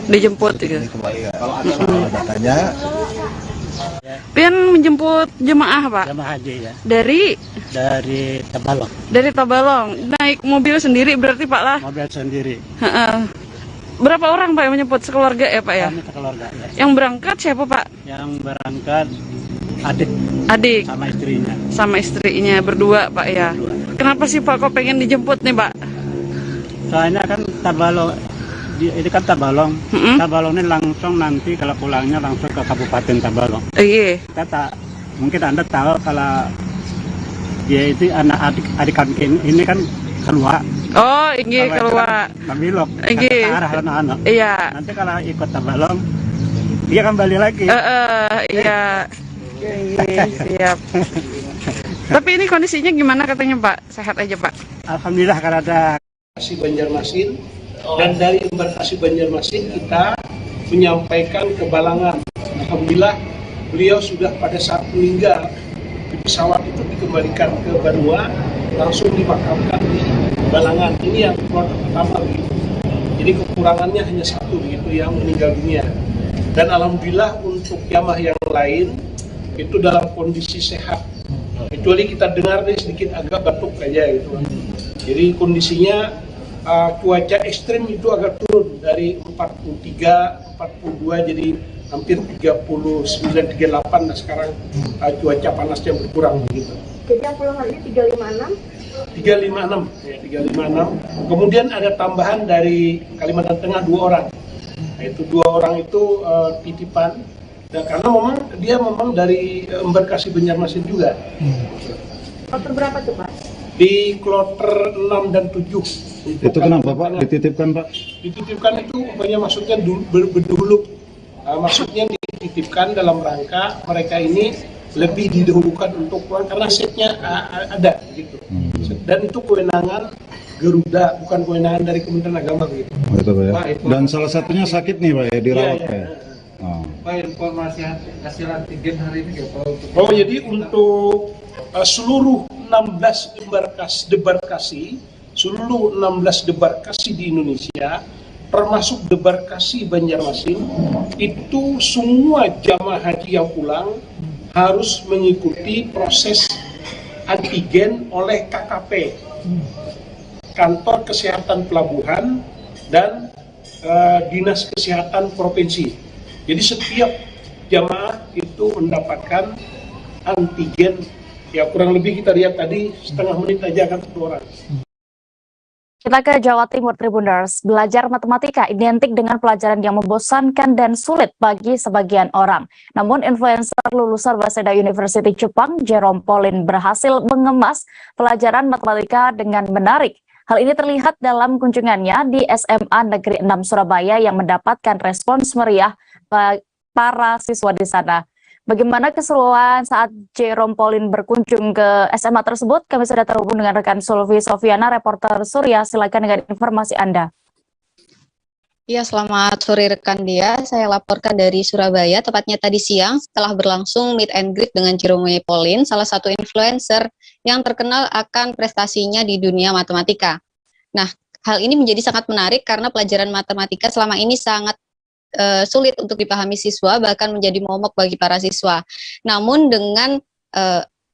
Speaker 8: dijemput gitu.
Speaker 9: Soal datanya.
Speaker 8: Pian menjemput jemaah Pak?
Speaker 11: Jemaah haji ya.
Speaker 8: Dari
Speaker 11: Tabalong.
Speaker 8: Dari Tabalong. Naik mobil sendiri berarti Pak lah?
Speaker 11: Mobil sendiri.
Speaker 8: Berapa orang Pak yang menjemput, sekeluarga ya Pak ya?
Speaker 11: Kami sekeluarga ya.
Speaker 8: Yang berangkat siapa Pak?
Speaker 11: Yang berangkat adik.
Speaker 8: Adik.
Speaker 11: Sama istrinya.
Speaker 8: Sama istrinya berdua Pak ya.
Speaker 11: Berdua.
Speaker 8: Kenapa sih Pak kok pengen dijemput nih Pak?
Speaker 11: Soalnya kan Tabalong, ini kan Tabalong. Tabalong ini langsung nanti kalau pulangnya langsung ke Kabupaten Tabalong.
Speaker 8: Iya.
Speaker 11: Mungkin Anda tahu kalau dia itu adik kami ini kan keluar.
Speaker 8: Oh, ini keluar.
Speaker 11: Mamilok.
Speaker 8: Ini.
Speaker 11: Arah anak-anak.
Speaker 8: Iya.
Speaker 11: Nanti kalau ikut Tabalong, dia kembali lagi.
Speaker 8: Iya. Siap. Tapi ini kondisinya gimana katanya Pak? Sehat aja Pak?
Speaker 11: Alhamdulillah karena ada
Speaker 12: Banjarmasin, dan dari embarkasi Banjarmasin kita menyampaikan ke Balangan. Alhamdulillah beliau sudah pada saat meninggal di pesawat itu dikembalikan ke Banua, langsung dimakamkan di Balangan. Ini yang kloter pertama begitu. Jadi kekurangannya hanya satu begitu yang meninggal dunia. Dan alhamdulillah untuk jamaah yang lain itu dalam kondisi sehat. Kecuali kita dengar nih sedikit agak batuk aja gitu. Jadi kondisinya cuaca ekstrim itu agak turun dari 43, 42 jadi hampir 39, 38. Nah sekarang cuaca panasnya berkurang begitu.
Speaker 10: Jadi yang pulang hari ini 356?
Speaker 12: 356, ya 356. Kemudian ada tambahan dari Kalimantan Tengah 2 orang. Nah, itu 2 orang itu titipan. Dan karena dia memang dari embarkasi Banjarmasin juga.
Speaker 10: Kloter berapa tuh Pak?
Speaker 12: Di kloter 6 dan 7.
Speaker 14: Itu kenapa Pak? Dititipkan Pak?
Speaker 12: Dititipkan itu umpamanya maksudnya berdahulu. Maksudnya dititipkan dalam rangka mereka ini lebih didahulukan untuk pulang karena setnya ada gitu. Dan itu kewenangan Garuda, bukan kewenangan dari Kementerian Agama gitu.
Speaker 14: Itu Pak ya. Dan salah satunya sakit nih Pak ya, dirawat Pak ya.
Speaker 12: Pak, informasi hasil antigen hari ini Pak. Jadi untuk seluruh 16 debarkasi, seluruh 16 debarkasi di Indonesia, termasuk debarkasi Banjarmasin, itu semua jamaah haji yang pulang harus mengikuti proses antigen oleh KKP, Kantor Kesehatan Pelabuhan, dan Dinas Kesehatan Provinsi. Jadi setiap jamaah itu mendapatkan antigen, ya kurang lebih kita lihat tadi setengah menit aja kan 1 orang.
Speaker 1: Kita ke Jawa Timur, Tribuners. Belajar matematika identik dengan pelajaran yang membosankan dan sulit bagi sebagian orang. Namun influencer lulusan Waseda University Jepang, Jerome Pauline, berhasil mengemas pelajaran matematika dengan menarik. Hal ini terlihat dalam kunjungannya di SMA Negeri 6 Surabaya yang mendapatkan respons meriah para siswa di sana. Bagaimana keseruan saat Jerome Pauline berkunjung ke SMA tersebut? Kami sudah terhubung dengan rekan Sulvi Sofiana, reporter Surya. Silakan dengan informasi Anda.
Speaker 15: Ya, selamat sore rekan Dia. Saya laporkan dari Surabaya, tepatnya tadi siang setelah berlangsung meet and greet dengan Jerome Pauline, salah satu influencer yang terkenal akan prestasinya di dunia matematika. Nah, hal ini menjadi sangat menarik karena pelajaran matematika selama ini sangat sulit untuk dipahami siswa, bahkan menjadi momok bagi para siswa. Namun dengan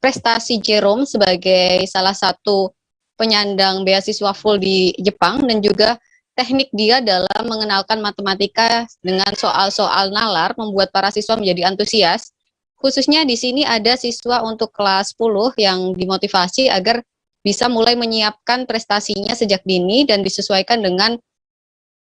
Speaker 15: prestasi Jerome sebagai salah satu penyandang beasiswa full di Jepang dan juga teknik dia dalam mengenalkan matematika dengan soal-soal nalar membuat para siswa menjadi antusias. Khususnya di sini ada siswa untuk kelas 10 yang dimotivasi agar bisa mulai menyiapkan prestasinya sejak dini dan disesuaikan dengan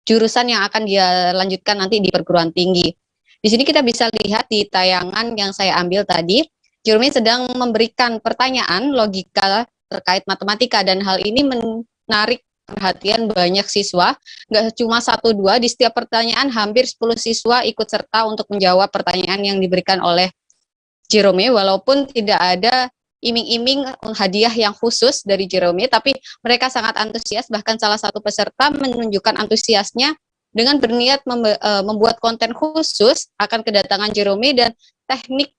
Speaker 15: jurusan yang akan dia lanjutkan nanti di perguruan tinggi. Di sini kita bisa lihat di tayangan yang saya ambil tadi, Jerome sedang memberikan pertanyaan logika terkait matematika dan hal ini menarik perhatian banyak siswa, nggak cuma 1-2, di setiap pertanyaan hampir 10 siswa ikut serta untuk menjawab pertanyaan yang diberikan oleh Jerome, walaupun tidak ada iming-iming hadiah yang khusus dari Jerome, tapi mereka sangat antusias, bahkan salah satu peserta menunjukkan antusiasnya dengan berniat membuat konten khusus akan kedatangan Jerome dan teknik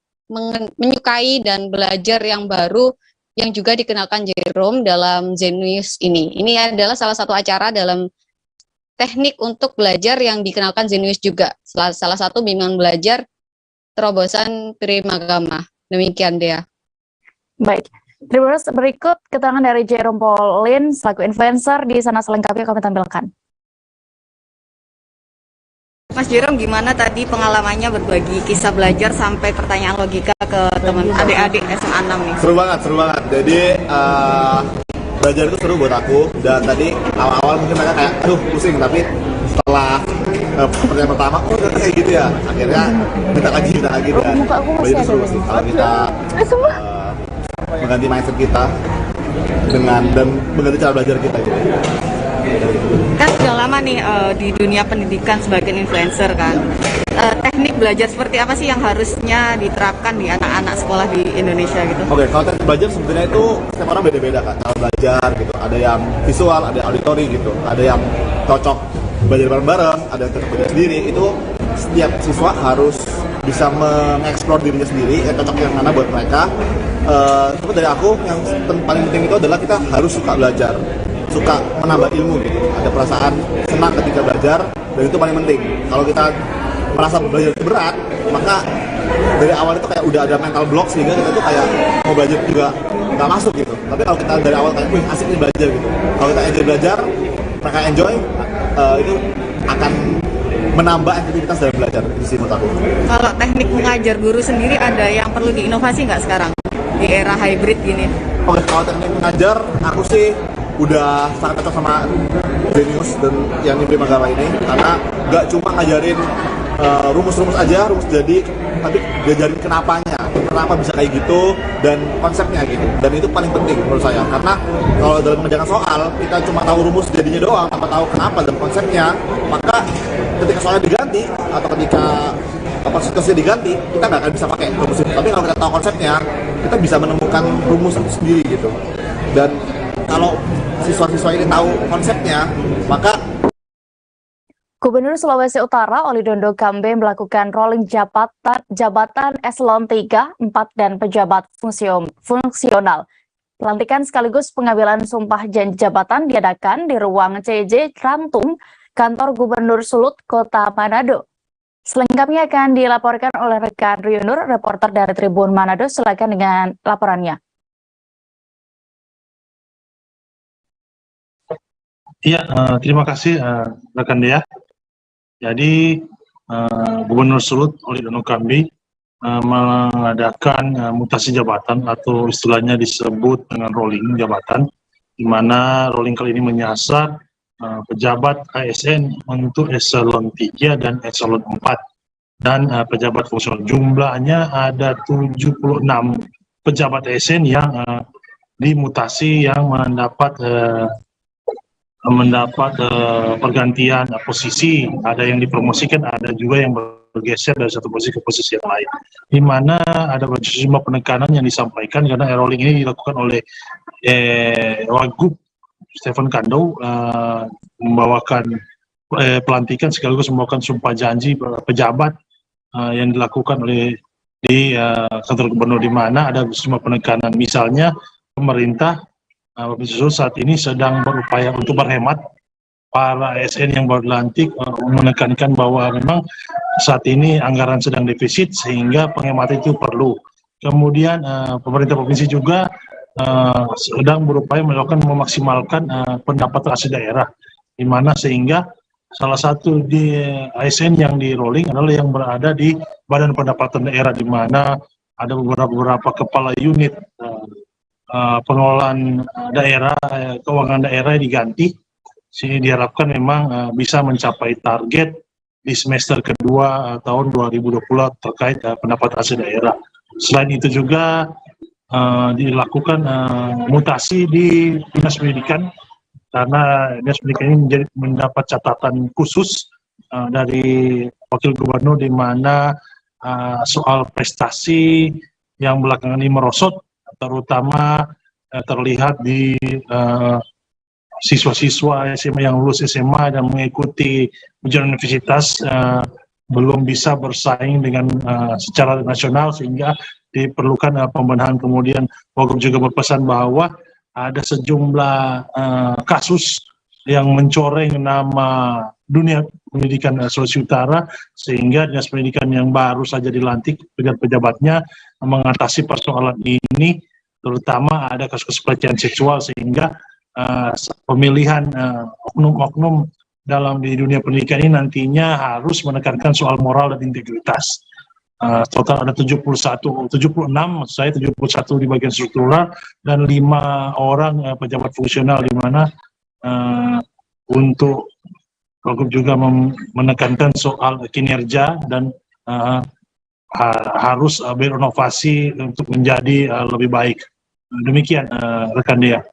Speaker 15: menyukai dan belajar yang baru yang juga dikenalkan Jerome dalam Zenius ini. Ini adalah salah satu acara dalam teknik untuk belajar yang dikenalkan Zenius juga. Salah satu bimbingan belajar terobosan Trimagama. Demikian Dea.
Speaker 1: Baik. Terus berikut keterangan dari Jerome Pauline selaku influencer di sana, selengkapnya kami tampilkan.
Speaker 5: Mas Jerome, gimana tadi pengalamannya berbagi kisah belajar sampai pertanyaan logika ke teman adik-adik SMA 6 nih?
Speaker 16: Seru banget. Jadi belajar itu seru buat aku, dan tadi awal-awal mungkin mereka kayak aduh pusing, tapi setelah pertanyaan pertama kayak gitu ya, akhirnya kita lagi dan belajar seru sih kalau kita mengganti mindset kita dan mengganti cara belajar kita gitu.
Speaker 5: Kan sudah lama nih di dunia pendidikan sebagai influencer kan. Teknik belajar seperti apa sih yang harusnya diterapkan di anak-anak sekolah di Indonesia gitu?
Speaker 16: Oke, kalau teknik belajar sebenarnya itu setiap orang beda-beda kan cara belajar gitu. Ada yang visual, ada yang auditory gitu. Ada yang cocok belajar bareng-bareng, ada yang cocok belajar sendiri. Itu setiap siswa harus bisa mengeksplor dirinya sendiri, yang cocok yang mana buat mereka. Cuma dari aku yang paling penting itu adalah kita harus suka belajar, suka menambah ilmu gitu. Ada perasaan senang ketika belajar, dan itu paling penting. Kalau kita merasa belajar itu berat, maka dari awal itu kayak udah ada mental block sehingga kita tuh kayak mau belajar juga nggak masuk gitu. Tapi kalau kita dari awal kayak asik nih belajar gitu, kalau kita enjoy belajar, mereka enjoy, itu akan menambah aktivitas dalam belajar. Itu sih menurut aku.
Speaker 5: Kalau teknik mengajar guru sendiri ada yang perlu diinovasi nggak sekarang di era hybrid gini?
Speaker 16: Oke, kalau teknik mengajar aku sih udah sangat cocok sama Zenius dan yang di Trimagama ini, karena nggak cuma ngajarin rumus-rumus aja, rumus jadi, tapi diajarin kenapanya, kenapa bisa kayak gitu, dan konsepnya gitu. Dan itu paling penting menurut saya, karena kalau dalam mengerjakan soal kita cuma tahu rumus jadinya doang, tanpa tahu kenapa dan konsepnya, maka ketika soalnya diganti atau ketika situasinya diganti, kita nggak akan bisa pakai rumus itu. Tapi kalau kita tahu konsepnya, kita bisa menemukan rumus itu sendiri gitu. Dan kalau siswa-siswa ini tahu konsepnya, maka
Speaker 1: Gubernur Sulawesi Utara Oli Dondo Kambe melakukan rolling jabatan eselon 3, 4, dan pejabat fungsional. Pelantikan sekaligus pengambilan sumpah janji jabatan diadakan di ruang CJ Rantum, kantor Gubernur Sulut, Kota Manado. Selengkapnya akan dilaporkan oleh rekan Riunur, reporter dari Tribun Manado. Silakan dengan laporannya.
Speaker 17: Iya, terima kasih rekan Dea. Jadi Gubernur Sulut Oli Dondo Kambe mengadakan mutasi jabatan atau istilahnya disebut dengan rolling jabatan, di mana rolling kali ini menyasar pejabat ASN untuk eselon 3 dan eselon 4 dan pejabat fungsional. Jumlahnya ada 76 pejabat ASN yang dimutasi, yang mendapat pergantian posisi. Ada yang dipromosikan, ada juga yang bergeser dari satu posisi ke posisi yang lain, di mana ada sejumlah penekanan yang disampaikan karena rolling ini dilakukan oleh Wagub Stephen Kando, membawakan pelantikan sekaligus membawakan sumpah janji pejabat yang dilakukan oleh di kantor gubernur, di mana ada sejumlah penekanan. Misalnya pemerintah saat ini sedang berupaya untuk berhemat. Para ASN yang baru dilantik menekankan bahwa memang saat ini anggaran sedang defisit sehingga penghematan itu perlu. Kemudian pemerintah provinsi juga sedang berupaya memaksimalkan pendapatan asli daerah, di mana sehingga salah satu di ASN yang di rolling adalah yang berada di Badan Pendapatan Daerah, di mana ada beberapa kepala unit pengelolaan daerah, keuangan daerah diganti, sehingga diharapkan memang bisa mencapai target di semester kedua tahun 2020 terkait pendapatan asli daerah. Selain itu juga dilakukan mutasi di Dinas Pendidikan, karena Dinas Pendidikan ini mendapat catatan khusus dari Wakil Gubernur di mana soal prestasi yang belakangan ini merosot, terutama terlihat di siswa-siswa SMA yang lulus SMA dan mengikuti ujian universitas belum bisa bersaing dengan secara nasional, sehingga diperlukan pembenahan. Kemudian Wagub juga berpesan bahwa ada sejumlah kasus yang mencoreng nama dunia pendidikan Sulawesi Utara, sehingga Dinas Pendidikan yang baru saja dilantik pejabat-pejabatnya mengatasi persoalan ini, terutama ada kasus pelecehan seksual, sehingga pemilihan oknum-oknum dalam di dunia pendidikan ini nantinya harus menekankan soal moral dan integritas. Total ada 76 di bagian struktural dan 5 orang pejabat fungsional, di mana untuk Wagub juga menekankan soal kinerja dan harus berinovasi untuk menjadi lebih baik. Demikian rekan Dea.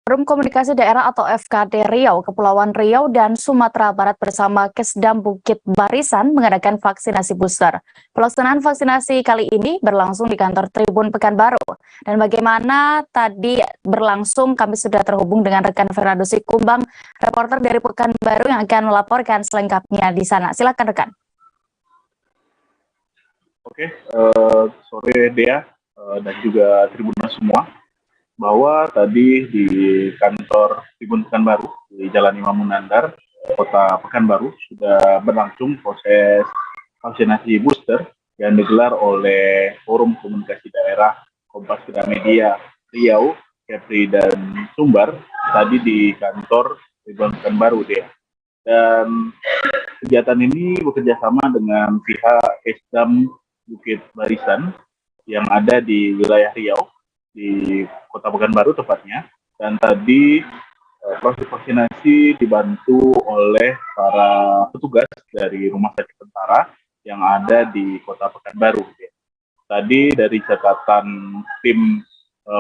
Speaker 1: Forum Komunikasi Daerah atau FKD Riau, Kepulauan Riau dan Sumatera Barat bersama Kesdam Bukit Barisan mengadakan vaksinasi booster. Pelaksanaan vaksinasi kali ini berlangsung di kantor Tribun Pekanbaru. Dan bagaimana tadi berlangsung, kami sudah terhubung dengan rekan Fernando Sikumbang, reporter dari Pekanbaru yang akan melaporkan selengkapnya di sana. Silakan rekan.
Speaker 13: Oke, sore Dea dan juga Tribuners semua. Bahwa tadi di kantor Tribun Pekanbaru di Jalan Imam Munandar, Kota Pekanbaru, sudah berlangsung proses vaksinasi booster yang digelar oleh Forum Komunikasi Daerah Kompas Gramedia Riau, Kepri, dan Sumbar tadi di kantor Tribun Pekanbaru, deh. Dan kegiatan ini bekerjasama dengan pihak Kesdam Bukit Barisan yang ada di wilayah Riau, di Kota Pekanbaru tepatnya, dan tadi proses vaksinasi dibantu oleh para petugas dari Rumah Sakit Tentara yang ada di Kota Pekanbaru. Tadi dari catatan tim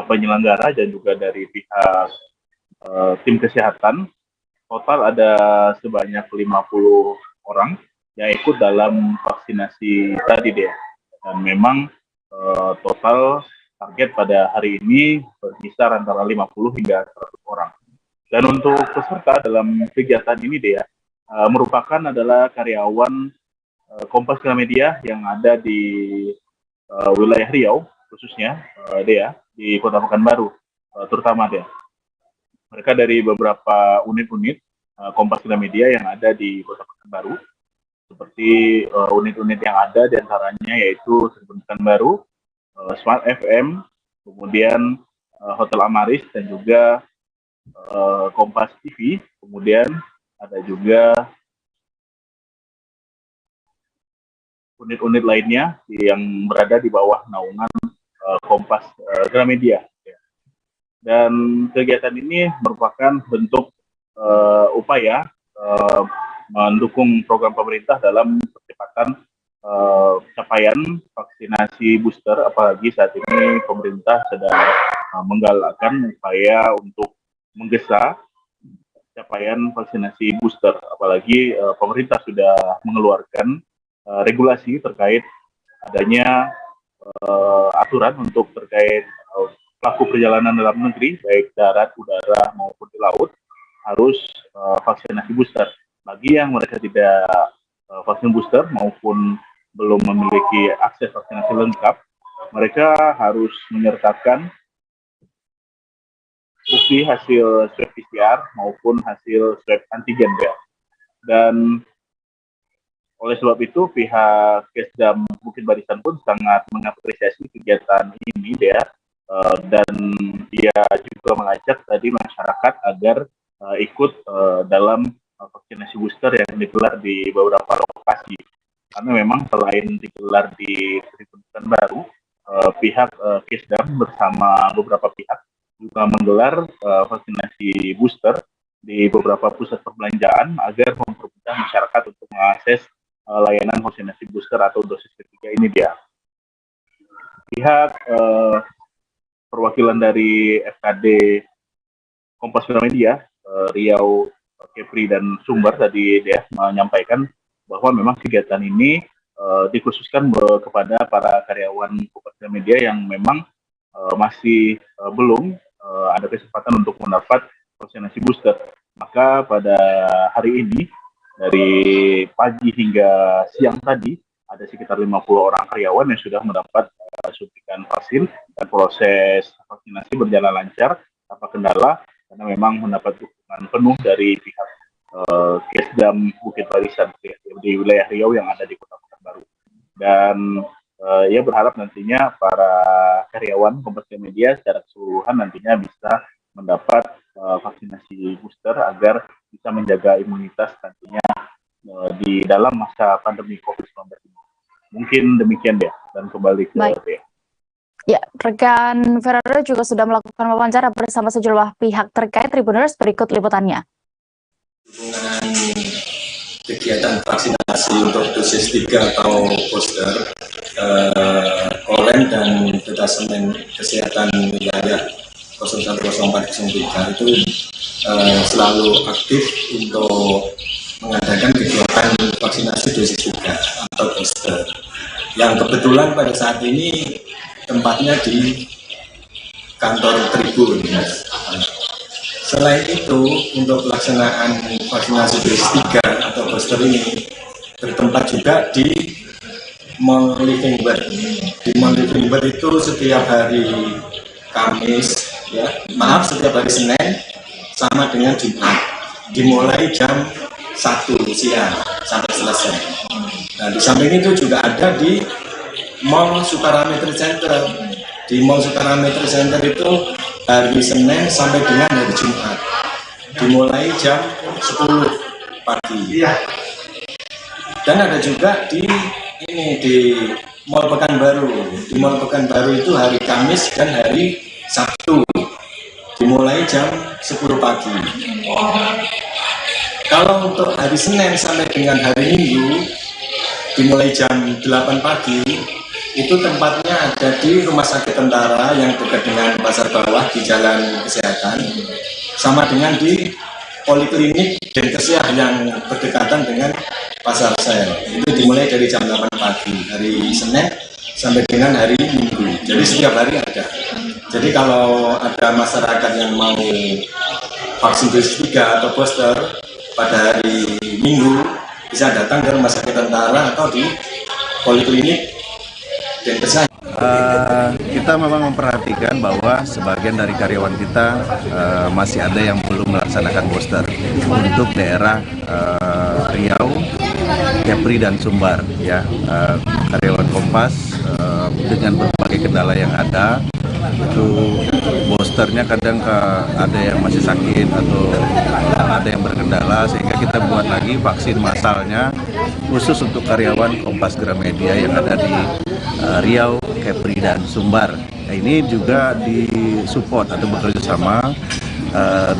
Speaker 13: penyelenggara dan juga dari pihak tim kesehatan, total ada sebanyak 50 orang yang ikut dalam vaksinasi tadi deh. Dan memang total target pada hari ini berkisar antara 50 hingga 100 orang. Dan untuk peserta dalam kegiatan ini Dea, merupakan adalah karyawan Kompas Gramedia yang ada di wilayah Riau, khususnya Dea, di Kota Pekanbaru, terutama Dea. Mereka dari beberapa unit-unit Kompas Gramedia yang ada di Kota Pekanbaru, seperti unit-unit yang ada diantaranya yaitu Tribun Pekanbaru, Smart FM, kemudian Hotel Amaris, dan juga Kompas TV, kemudian ada juga unit-unit lainnya yang berada di bawah naungan Kompas Gramedia. Dan kegiatan ini merupakan bentuk upaya mendukung program pemerintah dalam percepatan capaian vaksinasi booster, apalagi saat ini pemerintah sedang menggalakkan upaya untuk menggesa capaian vaksinasi booster, apalagi pemerintah sudah mengeluarkan regulasi terkait adanya aturan untuk terkait pelaku perjalanan dalam negeri, baik darat, udara, maupun di laut, harus vaksinasi booster. Bagi yang mereka tidak vaksin booster maupun belum memiliki akses vaksinasi lengkap, mereka harus menyertakan bukti hasil swab PCR maupun hasil swab antigen ya. Dan oleh sebab itu pihak Kesdam Bukit Barisan pun sangat mengapresiasi kegiatan ini ya, dan dia juga mengajak tadi masyarakat agar ikut dalam vaksinasi booster yang digelar di beberapa lokasi. Karena memang selain digelar di Tribun Pekanbaru, pihak Kesdam bersama beberapa pihak juga menggelar vaksinasi booster di beberapa pusat perbelanjaan agar mempermudah masyarakat untuk mengakses layanan vaksinasi booster atau dosis ketiga ini dia. Pihak perwakilan dari FKD Kompas Gramedia, Riau, Kepri, dan Sumber tadi dia menyampaikan bahwa memang kegiatan ini dikhususkan kepada para karyawan Kompas Gramedia yang memang masih belum ada kesempatan untuk mendapat vaksinasi booster. Maka pada hari ini dari pagi hingga siang tadi ada sekitar 50 orang karyawan yang sudah mendapat suntikan vaksin, dan proses vaksinasi berjalan lancar tanpa kendala karena memang mendapat dukungan penuh dari pihak Kesdam Bukit Barisan di wilayah Riau yang ada di Kota Pekanbaru. Dan ia berharap nantinya para karyawan Kompas Gramedia secara keseluruhan nantinya bisa mendapat vaksinasi booster agar bisa menjaga imunitas nantinya di dalam masa pandemi COVID-19 ini. Mungkin demikian ya, dan kembali ke Dea.
Speaker 1: Ya, rekan Ferrero juga sudah melakukan wawancara bersama sejumlah pihak terkait. Tribuners, berikut liputannya.
Speaker 18: Kegiatan vaksinasi untuk dosis 3 atau booster, Kolen dan Detasemen Kesehatan Wilayah 010403 itu selalu aktif untuk mengadakan kegiatan vaksinasi dosis 3 atau booster, yang kebetulan pada saat ini tempatnya di kantor Tribun. Selain itu, untuk pelaksanaan vaksinasi dosis 3 atau booster ini bertempat juga di Mall Living Bird. Di Mall Living Bird itu setiap hari Kamis, setiap hari Senin sama dengan Jumat, dimulai jam 1 siang sampai selesai. Nah, di samping itu juga ada di Mall Sukarame Trade Center. Di Mall Sukarame Trade Center itu hari Senin sampai dengan hari Jumat, dimulai jam 10 pagi. Dan ada juga di Mall Pekanbaru. Di Mall Pekanbaru itu hari Kamis dan hari Sabtu, dimulai jam 10 pagi. Kalau untuk hari Senin sampai dengan hari Minggu, dimulai jam 8 pagi, itu tempatnya ada di Rumah Sakit Tentara yang dekat dengan Pasar Bawah di Jalan Kesehatan, sama dengan di Poliklinik Denkesiah yang berdekatan dengan Pasar Sel. Itu dimulai dari jam 8 pagi, hari Senin sampai dengan hari Minggu. Jadi setiap hari ada. Jadi kalau ada masyarakat yang mau vaksin dosis 3 atau booster pada hari Minggu, bisa datang ke Rumah Sakit Tentara atau di Poliklinik Denkesiah.
Speaker 19: Kita memang memperhatikan bahwa sebagian dari karyawan kita masih ada yang belum melaksanakan booster untuk daerah Riau, Kepri, dan Sumbar ya. Karyawan Kompas dengan berbagai kendala yang ada, itu boosternya kadang ada yang masih sakit atau ada yang berkendala, sehingga kita buat lagi vaksin massalnya khusus untuk karyawan Kompas Gramedia yang ada di Riau, Kepri, dan Sumbar. Nah, ini juga disupport atau bekerja sama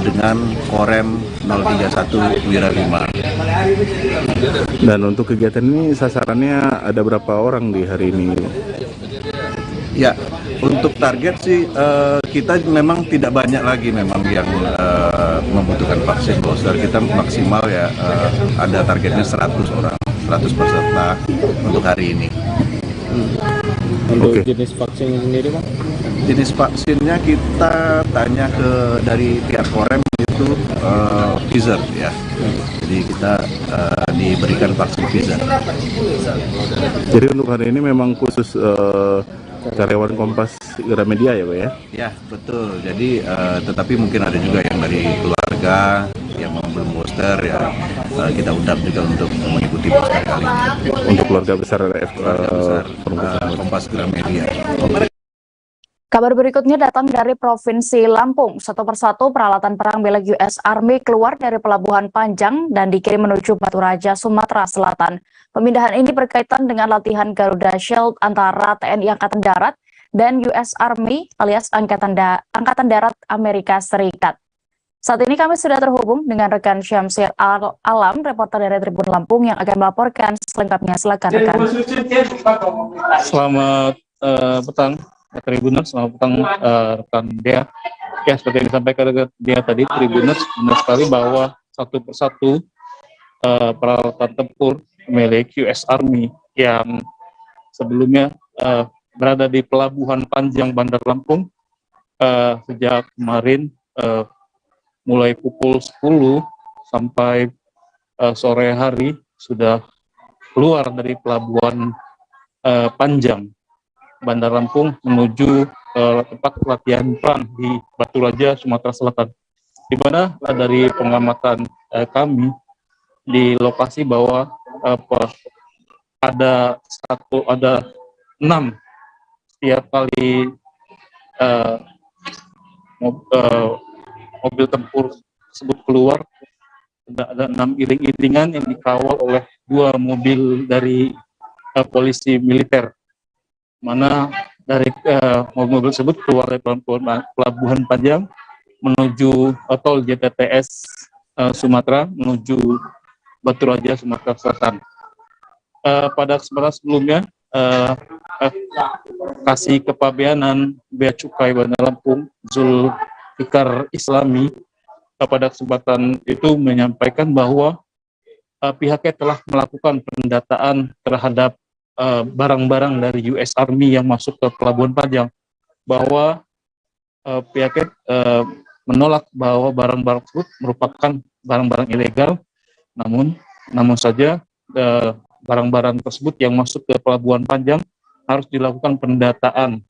Speaker 19: dengan Korem 031 Wira 5.
Speaker 20: Dan untuk kegiatan ini sasarannya ada berapa orang di hari ini?
Speaker 19: Ya, untuk target sih kita memang tidak banyak lagi memang yang membutuhkan vaksin booster. Kita maksimal ya ada targetnya 100 orang, 100 peserta untuk hari ini.
Speaker 3: Untuk jenis vaksin sendiri, Pak?
Speaker 19: Jenis vaksinnya kita tanya dari pihak Korem itu Pfizer ya. Jadi kita diberikan vaksin Pfizer.
Speaker 20: Jadi untuk hari ini memang khusus karyawan Kompas Gramedia ya Pak ya?
Speaker 19: Ya betul. Jadi tetapi mungkin ada juga yang dari keluarga yang belum booster ya, kita undang juga untuk mengikuti booster kali ini.
Speaker 20: Untuk keluarga besar
Speaker 19: Kompas Gramedia.
Speaker 1: Kabar berikutnya datang dari Provinsi Lampung. Satu persatu peralatan perang milik US Army keluar dari Pelabuhan Panjang dan dikirim menuju Batu Raja, Sumatera Selatan. Pemindahan ini berkaitan dengan latihan Garuda Shield antara TNI Angkatan Darat dan US Army alias Angkatan Darat Amerika Serikat. Saat ini kami sudah terhubung dengan rekan Syamsir Alam, reporter dari Tribun Lampung yang akan melaporkan selengkapnya. Silakan rekan.
Speaker 6: Selamat petang, Tribuners. Selamat petang rekan Dea. Ya, seperti yang disampaikan dia tadi, Tribuners, benar sekali bahwa satu persatu peralatan tempur milik US Army yang sebelumnya berada di Pelabuhan Panjang Bandar Lampung sejak kemarin mulai pukul 10 sampai sore hari sudah keluar dari Pelabuhan Panjang Bandar Lampung menuju tempat latihan perang di Batu Raja, Sumatera Selatan. Di mana dari pengamatan kami di lokasi bahwa ada 6 setiap kali mobil tempur tersebut keluar, ada 6 iring-iringan yang dikawal oleh 2 mobil dari polisi militer, mana dari mobil tersebut keluar dari Pelabuhan Panjang menuju tol JTTS Sumatera menuju Batu Raja, Sumatera Selatan. Pada kesempatan sebelumnya, Kasih Kepabeanan Bea Cukai Bandar Lampung Zulfikar Islami pada kesempatan itu menyampaikan bahwa pihaknya telah melakukan pendataan terhadap barang-barang dari US Army yang masuk ke Pelabuhan Panjang, bahwa pihaknya menolak bahwa barang-barang tersebut merupakan barang-barang ilegal, namun saja barang-barang tersebut yang masuk ke Pelabuhan Panjang harus dilakukan pendataan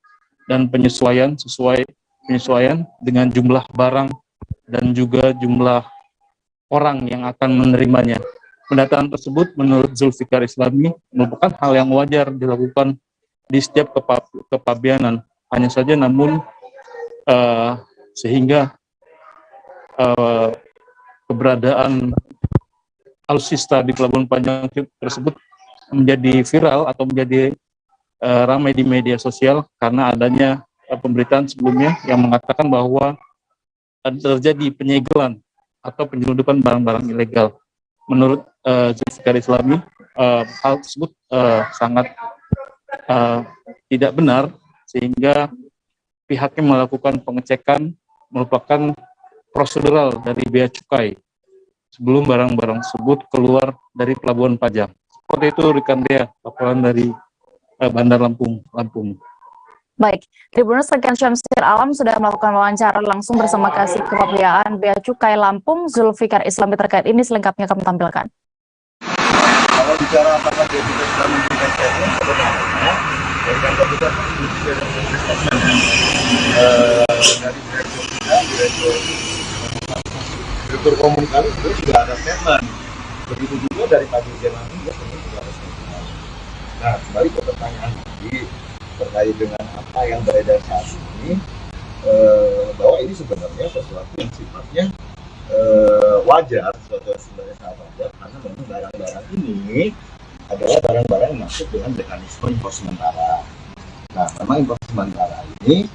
Speaker 6: dan penyesuaian dengan jumlah barang dan juga jumlah orang yang akan menerimanya. Pendataan tersebut menurut Zulfikar Islami merupakan hal yang wajar dilakukan di setiap kepabeanan. Hanya saja namun sehingga keberadaan alutsista di Pelabuhan Panjang tersebut menjadi viral atau menjadi ramai di media sosial karena adanya pemberitaan sebelumnya yang mengatakan bahwa terjadi penyegelan atau penyelundupan barang-barang ilegal. Menurut Zulfikar Islami, hal tersebut sangat tidak benar, sehingga pihaknya melakukan pengecekan merupakan prosedural dari Bea Cukai sebelum barang-barang tersebut keluar dari Pelabuhan Panjang. Seperti itu rekan Dea, laporan dari Bandar Lampung.
Speaker 1: Baik, Tribuners, rekan Syamsir Alam sudah melakukan wawancara langsung bersama Kasih Kepabeanan Bea Cukai Lampung Zulfikar Islami terkait ini. Selengkapnya kami tampilkan.
Speaker 16: Kalau bicara apakah dia sudah memberikan statement, sebenarnya dari kantor kita dari Direktur Komunikasi sudah ada statement. Begitu juga dari Pak Dirjen juga sudah ada statement. Nah, kembali ke pertanyaan tadi terkait dengan apa yang beredar saat ini, bahwa ini sebenarnya sesuatu yang sifatnya wajar, sesuatu yang sebenarnya sangat wajar, karena memang barang-barang ini adalah barang-barang yang masuk dengan mekanisme impor sementara. Nah, memang impor sementara ini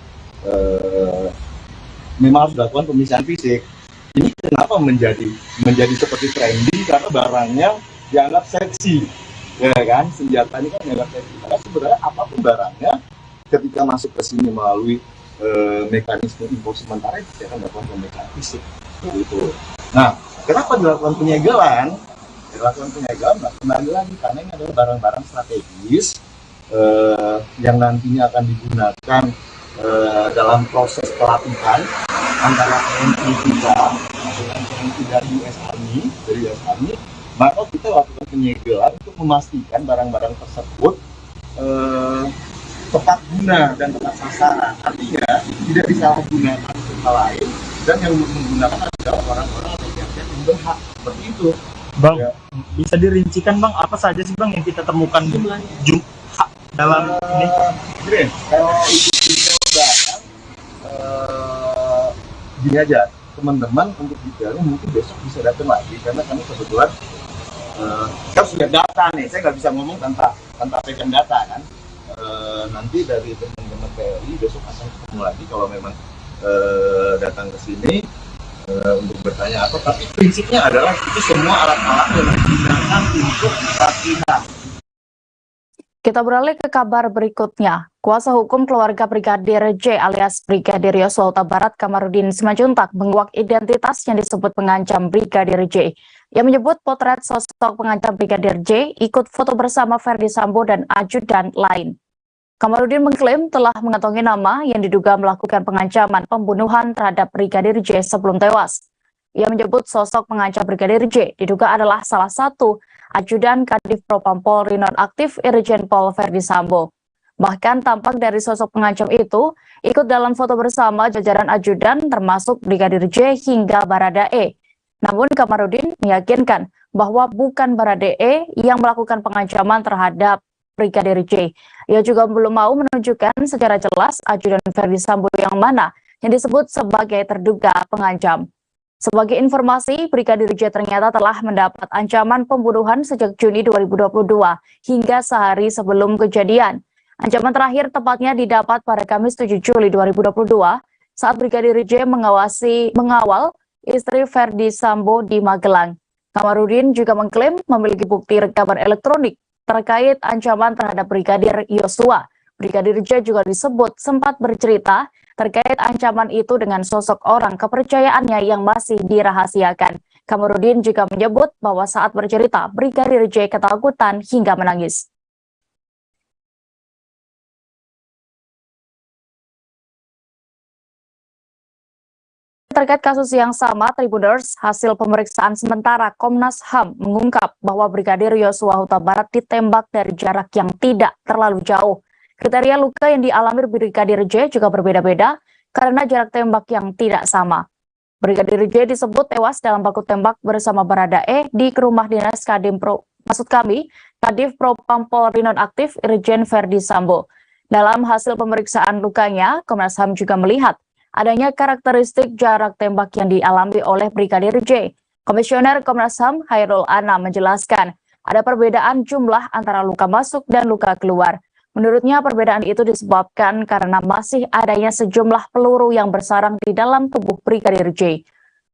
Speaker 16: memang harus dilakukan pemeriksaan fisik. Ini kenapa menjadi seperti trending, karena barangnya dianggap seksi, ya kan? Senjata ini kan dianggap seksi. Karena sebenarnya apapun barangnya, ketika masuk ke sini melalui mekanisme impor sementara, itu akan dilakukan pemeriksaan fisik. Gitu. Nah, kenapa dilakukan penyegelan? Nah, kembali lagi karena ini adalah barang-barang strategis
Speaker 9: yang nantinya akan digunakan dalam proses pelatihan antara TNI kita dengan TNI dari US Army, maka kita lakukan penyegelan untuk memastikan barang-barang tersebut tepat guna dan tepat sasaran. Artinya tidak disalahgunakan untuk hal lain, dan yang menggunakan adalah orang-orang atau pihak-pihak yang berhak. Seperti itu.
Speaker 4: Bang, bisa dirincikan Bang, apa saja sih Bang yang kita temukan dalam ini?
Speaker 9: Kalau itu detail gini aja, teman-teman untuk detailnya mungkin besok bisa datang lagi, karena kami kebetulan kan sudah data nih, saya nggak bisa ngomong tanpa pegang data kan. Nanti dari teman-teman PLI besok akan ketemu lagi kalau memang datang ke sini untuk bertanya apa, tapi prinsipnya adalah itu semua alat-alat yang digunakan untuk pelatihan.
Speaker 1: Kita beralih ke kabar berikutnya. Kuasa hukum keluarga Brigadir J alias Brigadir Yosua Huta Barat Kamarudin Simanjuntak menguak identitas yang disebut pengancam Brigadir J. Ia menyebut potret sosok pengancam Brigadir J ikut foto bersama Ferdi Sambo dan ajudan lain. Kamarudin mengklaim telah mengantongi nama yang diduga melakukan pengancaman pembunuhan terhadap Brigadir J sebelum tewas. Ia menyebut sosok pengancam Brigadir J diduga adalah salah satu ajudan Kadif Propam Polri nonaktif Irjen Pol Ferdi Sambo. Bahkan tampak dari sosok pengancam itu ikut dalam foto bersama jajaran ajudan termasuk Brigadir J hingga Baradae. Namun Kamarudin meyakinkan bahwa bukan Baradae yang melakukan pengancaman terhadap Brigadir J. Ia juga belum mau menunjukkan secara jelas ajudan Ferdi Sambo yang mana yang disebut sebagai terduga pengancam. Sebagai informasi, Brigadir J ternyata telah mendapat ancaman pembunuhan sejak Juni 2022 hingga sehari sebelum kejadian. Ancaman terakhir tepatnya didapat pada Kamis 7 Juli 2022 saat Brigadir J mengawal istri Ferdi Sambo di Magelang. Kamarudin juga mengklaim memiliki bukti rekaman elektronik terkait ancaman terhadap Brigadir Yosua. Brigadir J juga disebut sempat bercerita terkait ancaman itu dengan sosok orang kepercayaannya yang masih dirahasiakan. Kamarudin juga menyebut bahwa saat bercerita, Brigadir J ketakutan hingga menangis. Terkait kasus yang sama, Tribuners, hasil pemeriksaan sementara Komnas HAM mengungkap bahwa Brigadir Yosua Huta Barat ditembak dari jarak yang tidak terlalu jauh. Kriteria luka yang dialami Brigadir J juga berbeda-beda karena jarak tembak yang tidak sama. Brigadir J disebut tewas dalam baku tembak bersama Baradae di rumah dinas Kadif Propam Polri nonaktif Irjen Ferdi Sambo. Dalam hasil pemeriksaan lukanya, Komnas HAM juga melihat adanya karakteristik jarak tembak yang dialami oleh Brigadir J. Komisioner Komnas HAM Hairul Anam menjelaskan ada perbedaan jumlah antara luka masuk dan luka keluar. Menurutnya perbedaan itu disebabkan karena masih adanya sejumlah peluru yang bersarang di dalam tubuh Brigadir J.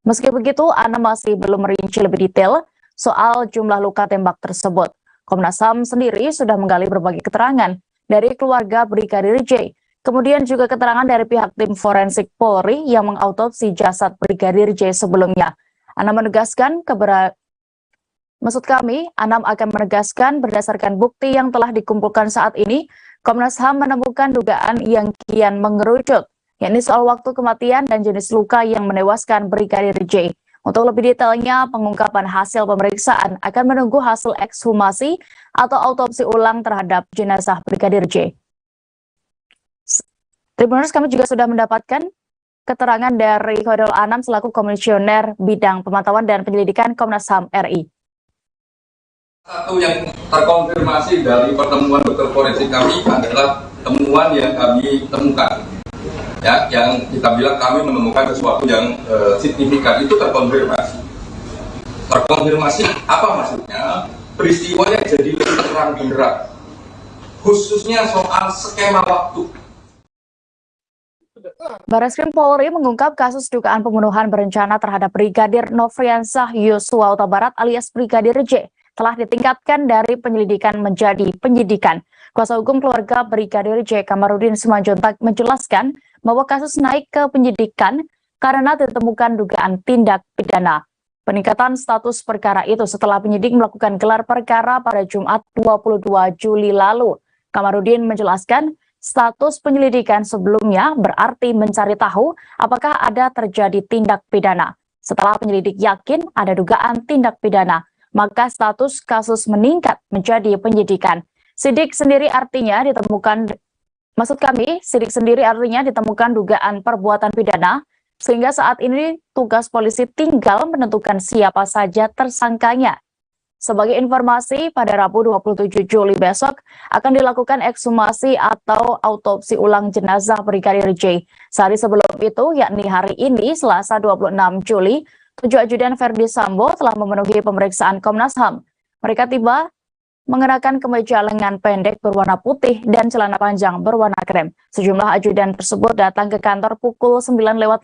Speaker 1: Meski begitu, Anam masih belum merinci lebih detail soal jumlah luka tembak tersebut. Komnas HAM sendiri sudah menggali berbagai keterangan dari keluarga Brigadir J. Kemudian juga keterangan dari pihak tim forensik Polri yang mengautopsi jasad Brigadir J sebelumnya. Anam menegaskan Anam akan menegaskan berdasarkan bukti yang telah dikumpulkan saat ini, Komnas HAM menemukan dugaan yang kian mengerucut, yakni soal waktu kematian dan jenis luka yang menewaskan Brigadir J. Untuk lebih detailnya, pengungkapan hasil pemeriksaan akan menunggu hasil ekshumasi atau autopsi ulang terhadap jenazah Brigadir J. Tribuners, kami juga sudah mendapatkan keterangan dari Hairul Anam selaku Komisioner Bidang Pemantauan dan Penyelidikan Komnas HAM RI.
Speaker 21: Satu yang terkonfirmasi dari pertemuan dokter forensik kami adalah temuan yang kami temukan, ya, yang kita bilang kami menemukan sesuatu yang signifikan, itu terkonfirmasi. Terkonfirmasi apa maksudnya? Peristiwanya jadi lebih terang benderang, khususnya soal skema waktu.
Speaker 1: Barreskrim Polri mengungkap kasus dugaan pembunuhan berencana terhadap Brigadir Nofriansah Yosua Huta Barat alias Brigadir J telah ditingkatkan dari penyelidikan menjadi penyidikan. Kuasa hukum keluarga Brigadir J Kamarudin Simanjuntak menjelaskan bahwa kasus naik ke penyidikan karena ditemukan dugaan tindak pidana. Peningkatan status perkara itu setelah penyidik melakukan gelar perkara pada Jumat 22 Juli lalu. Kamarudin menjelaskan status penyelidikan sebelumnya berarti mencari tahu apakah ada terjadi tindak pidana. Setelah penyelidik yakin ada dugaan tindak pidana, maka status kasus meningkat menjadi penyidikan. Sidik sendiri artinya ditemukan dugaan perbuatan pidana, sehingga saat ini tugas polisi tinggal menentukan siapa saja tersangkanya. Sebagai informasi, pada Rabu 27 Juli besok akan dilakukan ekshumasi atau autopsi ulang jenazah Brigadir J. Sehari sebelum itu, yakni hari ini, Selasa 26 Juli, 7 ajudan Verdi Sambo telah memenuhi pemeriksaan Komnas HAM. Mereka tiba mengenakan kemeja lengan pendek berwarna putih dan celana panjang berwarna krem. Sejumlah ajudan tersebut datang ke kantor pukul 9:56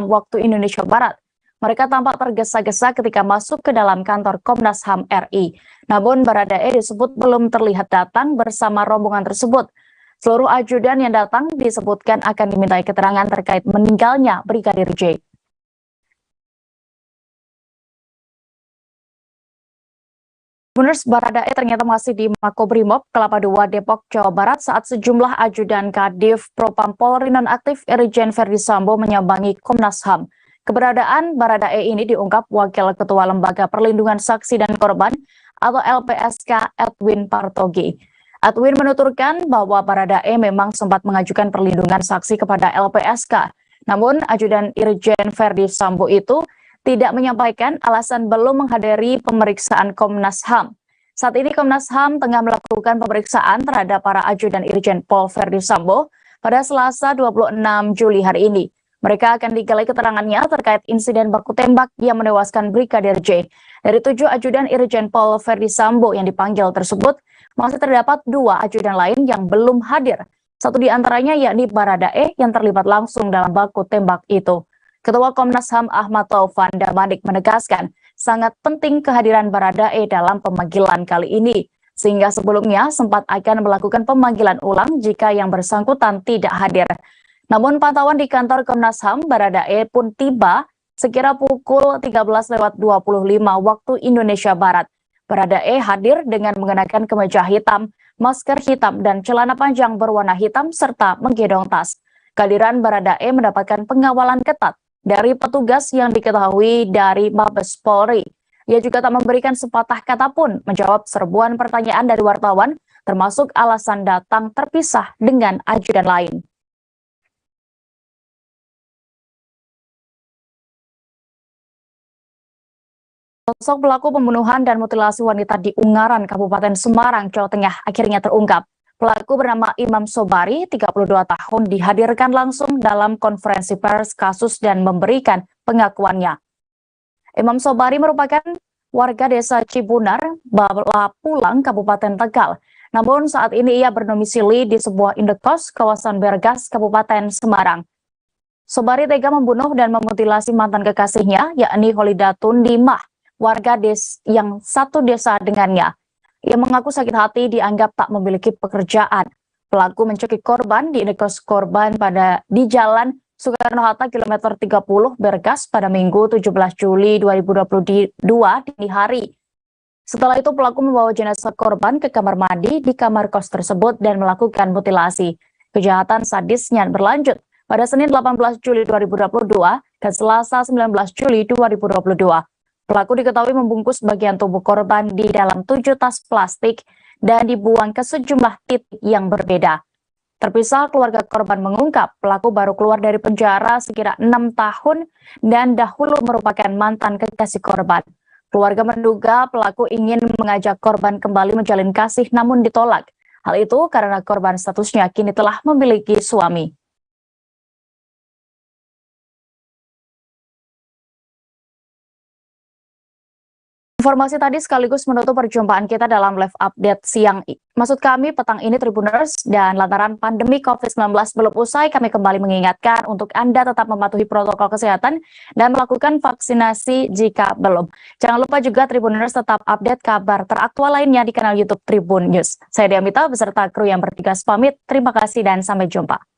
Speaker 1: waktu Indonesia Barat. Mereka tampak tergesa-gesa ketika masuk ke dalam kantor Komnas HAM RI. Namun Baradae disebut belum terlihat datang bersama rombongan tersebut. Seluruh ajudan yang datang disebutkan akan dimintai keterangan terkait meninggalnya Brigadir J. Tribuners, Baradae ternyata masih di Makobrimob Kelapa II Depok, Jawa Barat saat sejumlah ajudan Kadif Propam Polri nonaktif Irjen Verdi Sambo menyambangi Komnas HAM. Keberadaan Baradae ini diungkap Wakil Ketua Lembaga Perlindungan Saksi dan Korban atau LPSK Edwin Partogi. Edwin menuturkan bahwa Baradae memang sempat mengajukan perlindungan saksi kepada LPSK. Namun ajudan Irjen Verdi Sambo itu tidak menyampaikan alasan belum menghadiri pemeriksaan Komnas HAM. Saat ini Komnas HAM tengah melakukan pemeriksaan terhadap para ajudan Irjen Pol Verdi Sambo pada Selasa 26 Juli hari ini. Mereka akan digali keterangannya terkait insiden baku tembak yang menewaskan Brigadir J. Dari 7 ajudan Irjen Pol Verdi Sambo yang dipanggil tersebut, masih terdapat 2 ajudan lain yang belum hadir. Satu di antaranya yakni Baradae yang terlibat langsung dalam baku tembak itu. Ketua Komnas HAM Ahmad Taufan Damanik menegaskan sangat penting kehadiran Baradae dalam pemanggilan kali ini, sehingga sebelumnya sempat akan melakukan pemanggilan ulang jika yang bersangkutan tidak hadir. Namun pantauan di kantor Komnas HAM, Baradae pun tiba sekira pukul 13:25 waktu Indonesia Barat. Baradae hadir dengan mengenakan kemeja hitam, masker hitam, dan celana panjang berwarna hitam serta menggendong tas. Kehadiran Baradae mendapatkan pengawalan ketat dari petugas yang diketahui dari Mabes Polri. Ia juga tak memberikan sepatah kata pun menjawab serbuan pertanyaan dari wartawan, termasuk alasan datang terpisah dengan ajudan lain. Sosok pelaku pembunuhan dan mutilasi wanita di Ungaran, Kabupaten Semarang, Jawa Tengah akhirnya terungkap. Pelaku bernama Imam Sobari, 32 tahun, dihadirkan langsung dalam konferensi pers kasus dan memberikan pengakuannya. Imam Sobari merupakan warga desa Cibunar, Balapulang, Kabupaten Tegal. Namun saat ini ia berdomisili di sebuah indekos kawasan Bergas, Kabupaten Semarang. Sobari tega membunuh dan memutilasi mantan kekasihnya, yakni Holidatun Dimah, warga yang satu desa dengannya. Ia mengaku sakit hati dianggap tak memiliki pekerjaan. Pelaku mencekik korban di indekos korban di Jalan Soekarno-Hatta kilometer 30 Bergas pada Minggu 17 Juli 2022 dini hari. Setelah itu pelaku membawa jenazah korban ke kamar mandi di kamar kos tersebut dan melakukan mutilasi. Kejahatan sadisnya berlanjut pada Senin 18 Juli 2022 dan Selasa 19 Juli 2022. Pelaku diketahui membungkus bagian tubuh korban di dalam 7 tas plastik dan dibuang ke sejumlah titik yang berbeda. Terpisah, keluarga korban mengungkap pelaku baru keluar dari penjara sekira 6 tahun dan dahulu merupakan mantan kekasih korban. Keluarga menduga pelaku ingin mengajak korban kembali menjalin kasih namun ditolak. Hal itu karena korban statusnya kini telah memiliki suami. Informasi tadi sekaligus menutup perjumpaan kita dalam live update siang. Maksud kami petang ini Tribuners, dan lantaran pandemi COVID-19 belum usai, kami kembali mengingatkan untuk Anda tetap mematuhi protokol kesehatan dan melakukan vaksinasi jika belum. Jangan lupa juga Tribuners tetap update kabar teraktual lainnya di kanal YouTube Tribun News. Saya Diamita beserta kru yang bertugas pamit. Terima kasih dan sampai jumpa.